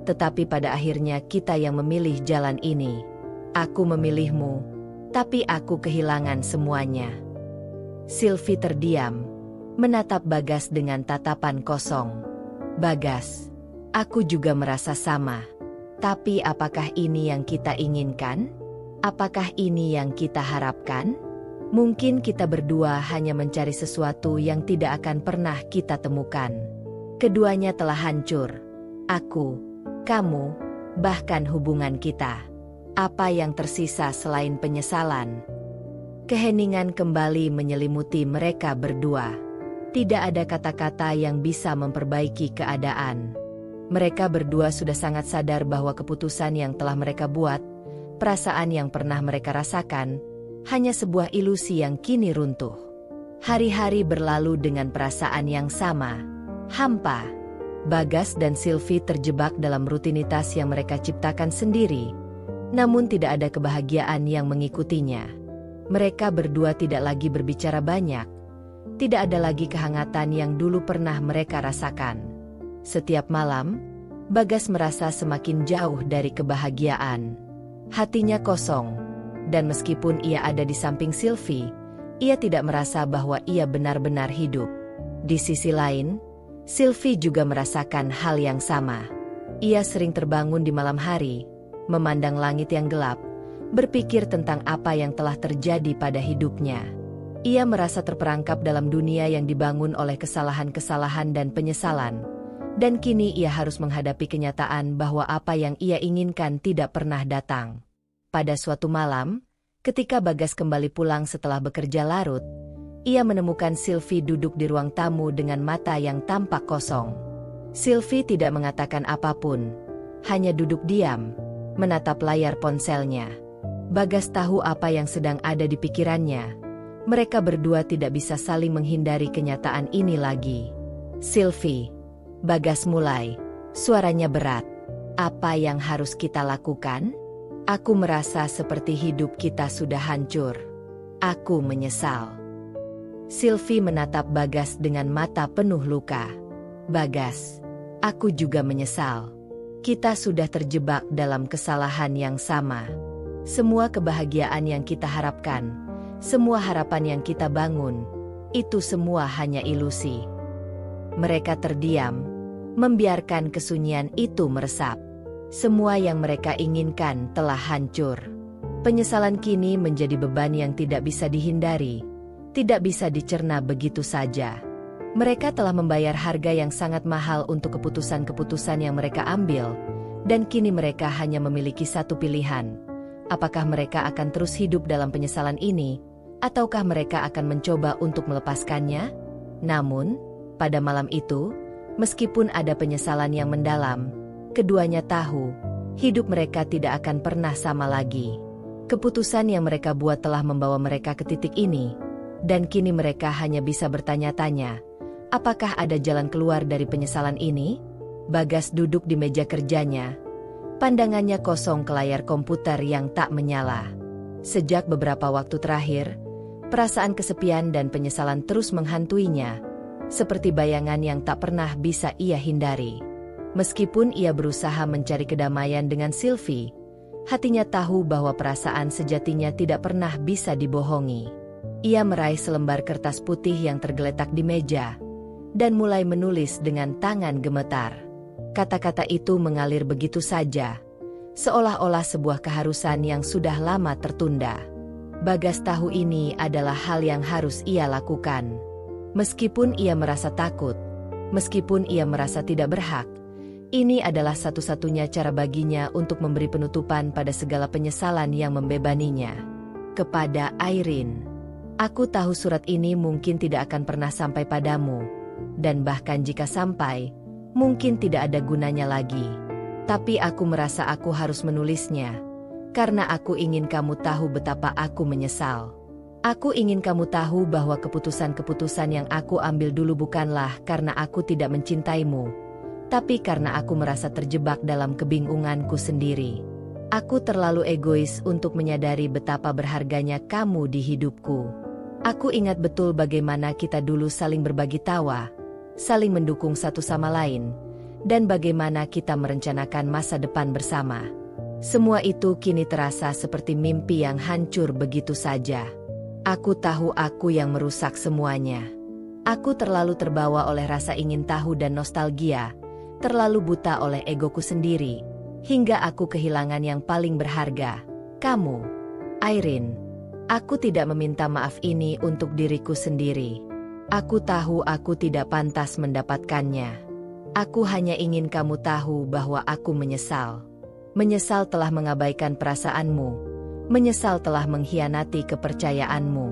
Tetapi pada akhirnya kita yang memilih jalan ini. Aku memilihmu, tapi aku kehilangan semuanya." Sylvie terdiam, menatap Bagas dengan tatapan kosong. "Bagas, aku juga merasa sama. Tapi apakah ini yang kita inginkan? Apakah ini yang kita harapkan? Mungkin kita berdua hanya mencari sesuatu yang tidak akan pernah kita temukan. Keduanya telah hancur. Aku, kamu, bahkan hubungan kita. Apa yang tersisa selain penyesalan?" Keheningan kembali menyelimuti mereka berdua. Tidak ada kata-kata yang bisa memperbaiki keadaan. Mereka berdua sudah sangat sadar bahwa keputusan yang telah mereka buat, perasaan yang pernah mereka rasakan, hanya sebuah ilusi yang kini runtuh. Hari-hari berlalu dengan perasaan yang sama, hampa. Bagas dan Sylvie terjebak dalam rutinitas yang mereka ciptakan sendiri, namun tidak ada kebahagiaan yang mengikutinya. Mereka berdua tidak lagi berbicara banyak. Tidak ada lagi kehangatan yang dulu pernah mereka rasakan. Setiap malam, Bagas merasa semakin jauh dari kebahagiaan. Hatinya kosong, dan meskipun ia ada di samping Sylvie, ia tidak merasa bahwa ia benar-benar hidup. Di sisi lain, Sylvie juga merasakan hal yang sama. Ia sering terbangun di malam hari, memandang langit yang gelap, berpikir tentang apa yang telah terjadi pada hidupnya. Ia merasa terperangkap dalam dunia yang dibangun oleh kesalahan-kesalahan dan penyesalan, dan kini ia harus menghadapi kenyataan bahwa apa yang ia inginkan tidak pernah datang. Pada suatu malam, ketika Bagas kembali pulang setelah bekerja larut, ia menemukan Sylvie duduk di ruang tamu dengan mata yang tampak kosong. Sylvie tidak mengatakan apapun, hanya duduk diam, menatap layar ponselnya. Bagas tahu apa yang sedang ada di pikirannya. Mereka berdua tidak bisa saling menghindari kenyataan ini lagi. "Sylvie," Bagas mulai, suaranya berat. "Apa yang harus kita lakukan? Aku merasa seperti hidup kita sudah hancur. Aku menyesal." Sylvie menatap Bagas dengan mata penuh luka. "Bagas, aku juga menyesal. Kita sudah terjebak dalam kesalahan yang sama. Semua kebahagiaan yang kita harapkan, semua harapan yang kita bangun, itu semua hanya ilusi." Mereka terdiam, membiarkan kesunyian itu meresap. Semua yang mereka inginkan telah hancur. Penyesalan kini menjadi beban yang tidak bisa dihindari, tidak bisa dicerna begitu saja. Mereka telah membayar harga yang sangat mahal untuk keputusan-keputusan yang mereka ambil, dan kini mereka hanya memiliki satu pilihan. Apakah mereka akan terus hidup dalam penyesalan ini, ataukah mereka akan mencoba untuk melepaskannya? Namun, pada malam itu, meskipun ada penyesalan yang mendalam, keduanya tahu, hidup mereka tidak akan pernah sama lagi. Keputusan yang mereka buat telah membawa mereka ke titik ini, dan kini mereka hanya bisa bertanya-tanya, apakah ada jalan keluar dari penyesalan ini? Bagas duduk di meja kerjanya. Pandangannya kosong ke layar komputer yang tak menyala. Sejak beberapa waktu terakhir, perasaan kesepian dan penyesalan terus menghantuinya, seperti bayangan yang tak pernah bisa ia hindari. Meskipun ia berusaha mencari kedamaian dengan Sylvie, hatinya tahu bahwa perasaan sejatinya tidak pernah bisa dibohongi. Ia meraih selembar kertas putih yang tergeletak di meja, dan mulai menulis dengan tangan gemetar. Kata-kata itu mengalir begitu saja, seolah-olah sebuah keharusan yang sudah lama tertunda. Bagas tahu ini adalah hal yang harus ia lakukan. Meskipun ia merasa takut, meskipun ia merasa tidak berhak, ini adalah satu-satunya cara baginya untuk memberi penutupan pada segala penyesalan yang membebaninya. Kepada Irene, aku tahu surat ini mungkin tidak akan pernah sampai padamu, dan bahkan jika sampai, mungkin tidak ada gunanya lagi. Tapi aku merasa aku harus menulisnya, karena aku ingin kamu tahu betapa aku menyesal. Aku ingin kamu tahu bahwa keputusan-keputusan yang aku ambil dulu bukanlah karena aku tidak mencintaimu, tapi karena aku merasa terjebak dalam kebingunganku sendiri. Aku terlalu egois untuk menyadari betapa berharganya kamu di hidupku. Aku ingat betul bagaimana kita dulu saling berbagi tawa, saling mendukung satu sama lain, dan bagaimana kita merencanakan masa depan bersama. Semua itu kini terasa seperti mimpi yang hancur begitu saja. Aku tahu aku yang merusak semuanya. Aku terlalu terbawa oleh rasa ingin tahu dan nostalgia, terlalu buta oleh egoku sendiri, hingga aku kehilangan yang paling berharga, kamu. Irene, aku tidak meminta maaf ini untuk diriku sendiri. Aku tahu aku tidak pantas mendapatkannya. Aku hanya ingin kamu tahu bahwa aku menyesal. Menyesal telah mengabaikan perasaanmu, menyesal telah mengkhianati kepercayaanmu.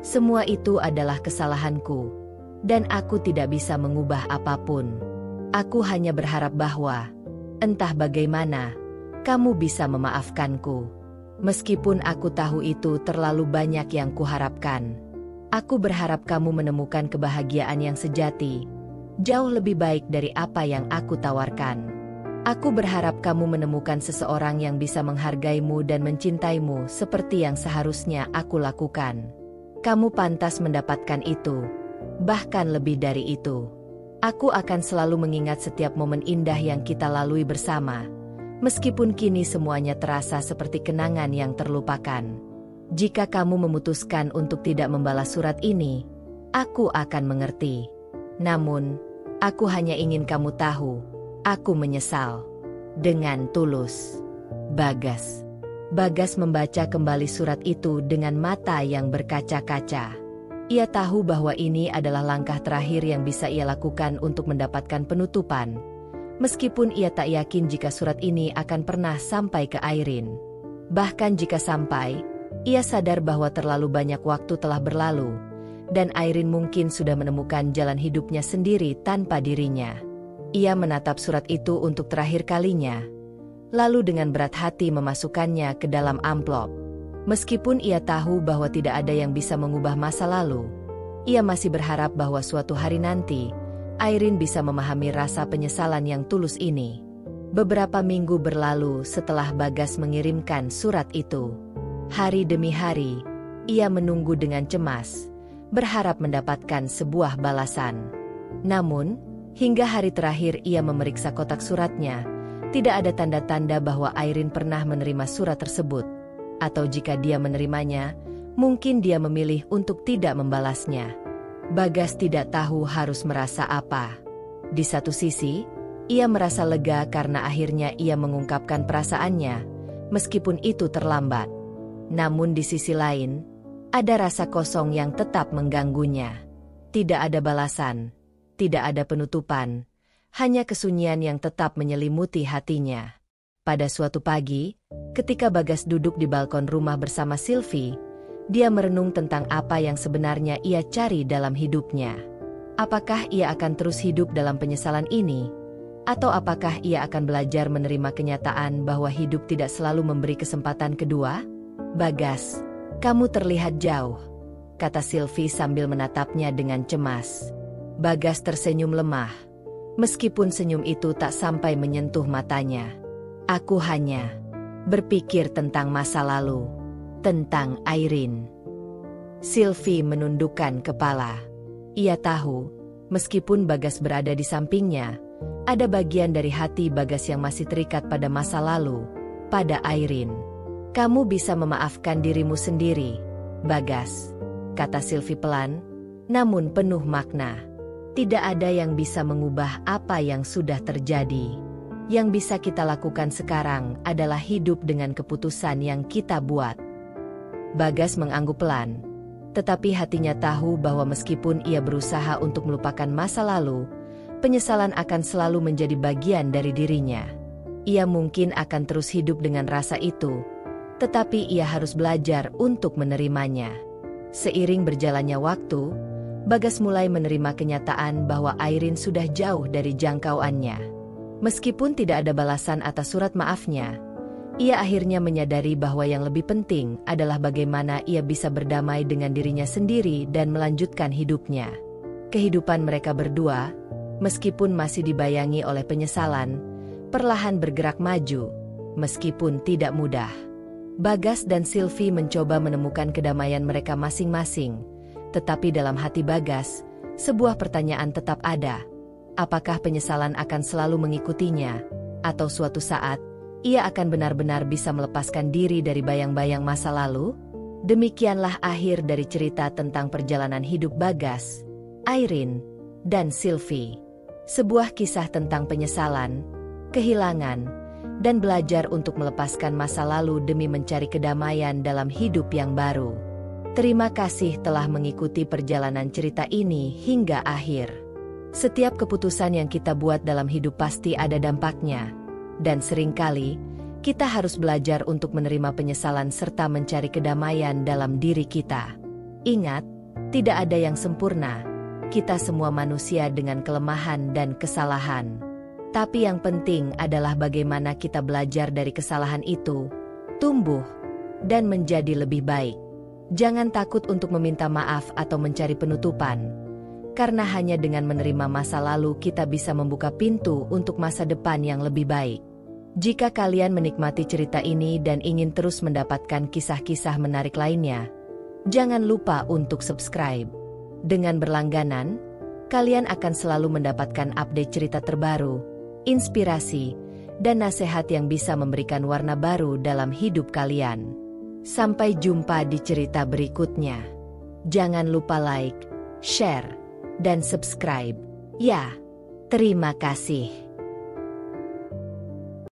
Semua itu adalah kesalahanku, dan aku tidak bisa mengubah apapun. Aku hanya berharap bahwa, entah bagaimana, kamu bisa memaafkanku. Meskipun aku tahu itu terlalu banyak yang kuharapkan. Aku berharap kamu menemukan kebahagiaan yang sejati, jauh lebih baik dari apa yang aku tawarkan. Aku berharap kamu menemukan seseorang yang bisa menghargaimu dan mencintaimu seperti yang seharusnya aku lakukan. Kamu pantas mendapatkan itu, bahkan lebih dari itu. Aku akan selalu mengingat setiap momen indah yang kita lalui bersama, meskipun kini semuanya terasa seperti kenangan yang terlupakan. Jika kamu memutuskan untuk tidak membalas surat ini, aku akan mengerti. Namun, aku hanya ingin kamu tahu, aku menyesal. Dengan tulus. Bagas. Bagas membaca kembali surat itu dengan mata yang berkaca-kaca. Ia tahu bahwa ini adalah langkah terakhir yang bisa ia lakukan untuk mendapatkan penutupan. Meskipun ia tak yakin jika surat ini akan pernah sampai ke Irene. Bahkan jika sampai, ia sadar bahwa terlalu banyak waktu telah berlalu, dan Irene mungkin sudah menemukan jalan hidupnya sendiri tanpa dirinya. Ia menatap surat itu untuk terakhir kalinya, lalu dengan berat hati memasukkannya ke dalam amplop. Meskipun ia tahu bahwa tidak ada yang bisa mengubah masa lalu, ia masih berharap bahwa suatu hari nanti, Irene bisa memahami rasa penyesalan yang tulus ini. Beberapa minggu berlalu setelah Bagas mengirimkan surat itu. Hari demi hari, ia menunggu dengan cemas, berharap mendapatkan sebuah balasan. Namun, hingga hari terakhir ia memeriksa kotak suratnya, tidak ada tanda-tanda bahwa Irene pernah menerima surat tersebut. Atau jika dia menerimanya, mungkin dia memilih untuk tidak membalasnya. Bagas tidak tahu harus merasa apa. Di satu sisi, ia merasa lega karena akhirnya ia mengungkapkan perasaannya, meskipun itu terlambat. Namun di sisi lain, ada rasa kosong yang tetap mengganggunya. Tidak ada balasan. Tidak ada penutupan, hanya kesunyian yang tetap menyelimuti hatinya. Pada suatu pagi, ketika Bagas duduk di balkon rumah bersama Sylvie, dia merenung tentang apa yang sebenarnya ia cari dalam hidupnya. Apakah ia akan terus hidup dalam penyesalan ini? Atau apakah ia akan belajar menerima kenyataan bahwa hidup tidak selalu memberi kesempatan kedua? Bagas, kamu terlihat jauh, kata Sylvie sambil menatapnya dengan cemas. Bagas tersenyum lemah, meskipun senyum itu tak sampai menyentuh matanya. Aku hanya berpikir tentang masa lalu, tentang Irene. Sylvie menundukkan kepala. Ia tahu, Meskipun Bagas berada di sampingnya, ada bagian dari hati Bagas yang masih terikat pada masa lalu, pada Airin. "Kamu bisa memaafkan dirimu sendiri, Bagas," kata Sylvie pelan, namun penuh makna. "Tidak ada yang bisa mengubah apa yang sudah terjadi. Yang bisa kita lakukan sekarang adalah hidup dengan keputusan yang kita buat." Bagas mengangguk pelan, tetapi hatinya tahu bahwa meskipun ia berusaha untuk melupakan masa lalu, penyesalan akan selalu menjadi bagian dari dirinya. Ia mungkin akan terus hidup dengan rasa itu, tetapi ia harus belajar untuk menerimanya. Seiring berjalannya waktu, Bagas mulai menerima kenyataan bahwa Airin sudah jauh dari jangkauannya. Meskipun tidak ada balasan atas surat maafnya, ia akhirnya menyadari bahwa yang lebih penting adalah bagaimana ia bisa berdamai dengan dirinya sendiri dan melanjutkan hidupnya. Kehidupan mereka berdua, meskipun masih dibayangi oleh penyesalan, perlahan bergerak maju, meskipun tidak mudah. Bagas dan Sylvie mencoba menemukan kedamaian mereka masing-masing, tetapi dalam hati Bagas, sebuah pertanyaan tetap ada. Apakah penyesalan akan selalu mengikutinya, atau suatu saat, ia akan benar-benar bisa melepaskan diri dari bayang-bayang masa lalu? Demikianlah akhir dari cerita tentang perjalanan hidup Bagas, Airin, dan Sylvie. Sebuah kisah tentang penyesalan, kehilangan, dan belajar untuk melepaskan masa lalu demi mencari kedamaian dalam hidup yang baru. Terima kasih telah mengikuti perjalanan cerita ini hingga akhir. Setiap keputusan yang kita buat dalam hidup pasti ada dampaknya, dan seringkali kita harus belajar untuk menerima penyesalan serta mencari kedamaian dalam diri kita. Ingat, tidak ada yang sempurna. Kita semua manusia dengan kelemahan dan kesalahan. Tapi yang penting adalah bagaimana kita belajar dari kesalahan itu, tumbuh, dan menjadi lebih baik. Jangan takut untuk meminta maaf atau mencari penutupan, karena hanya dengan menerima masa lalu kita bisa membuka pintu untuk masa depan yang lebih baik. Jika kalian menikmati cerita ini dan ingin terus mendapatkan kisah-kisah menarik lainnya, jangan lupa untuk subscribe. Dengan berlangganan, kalian akan selalu mendapatkan update cerita terbaru, inspirasi, dan nasihat yang bisa memberikan warna baru dalam hidup kalian. Sampai jumpa di cerita berikutnya. Jangan lupa like, share, dan subscribe. Ya, terima kasih.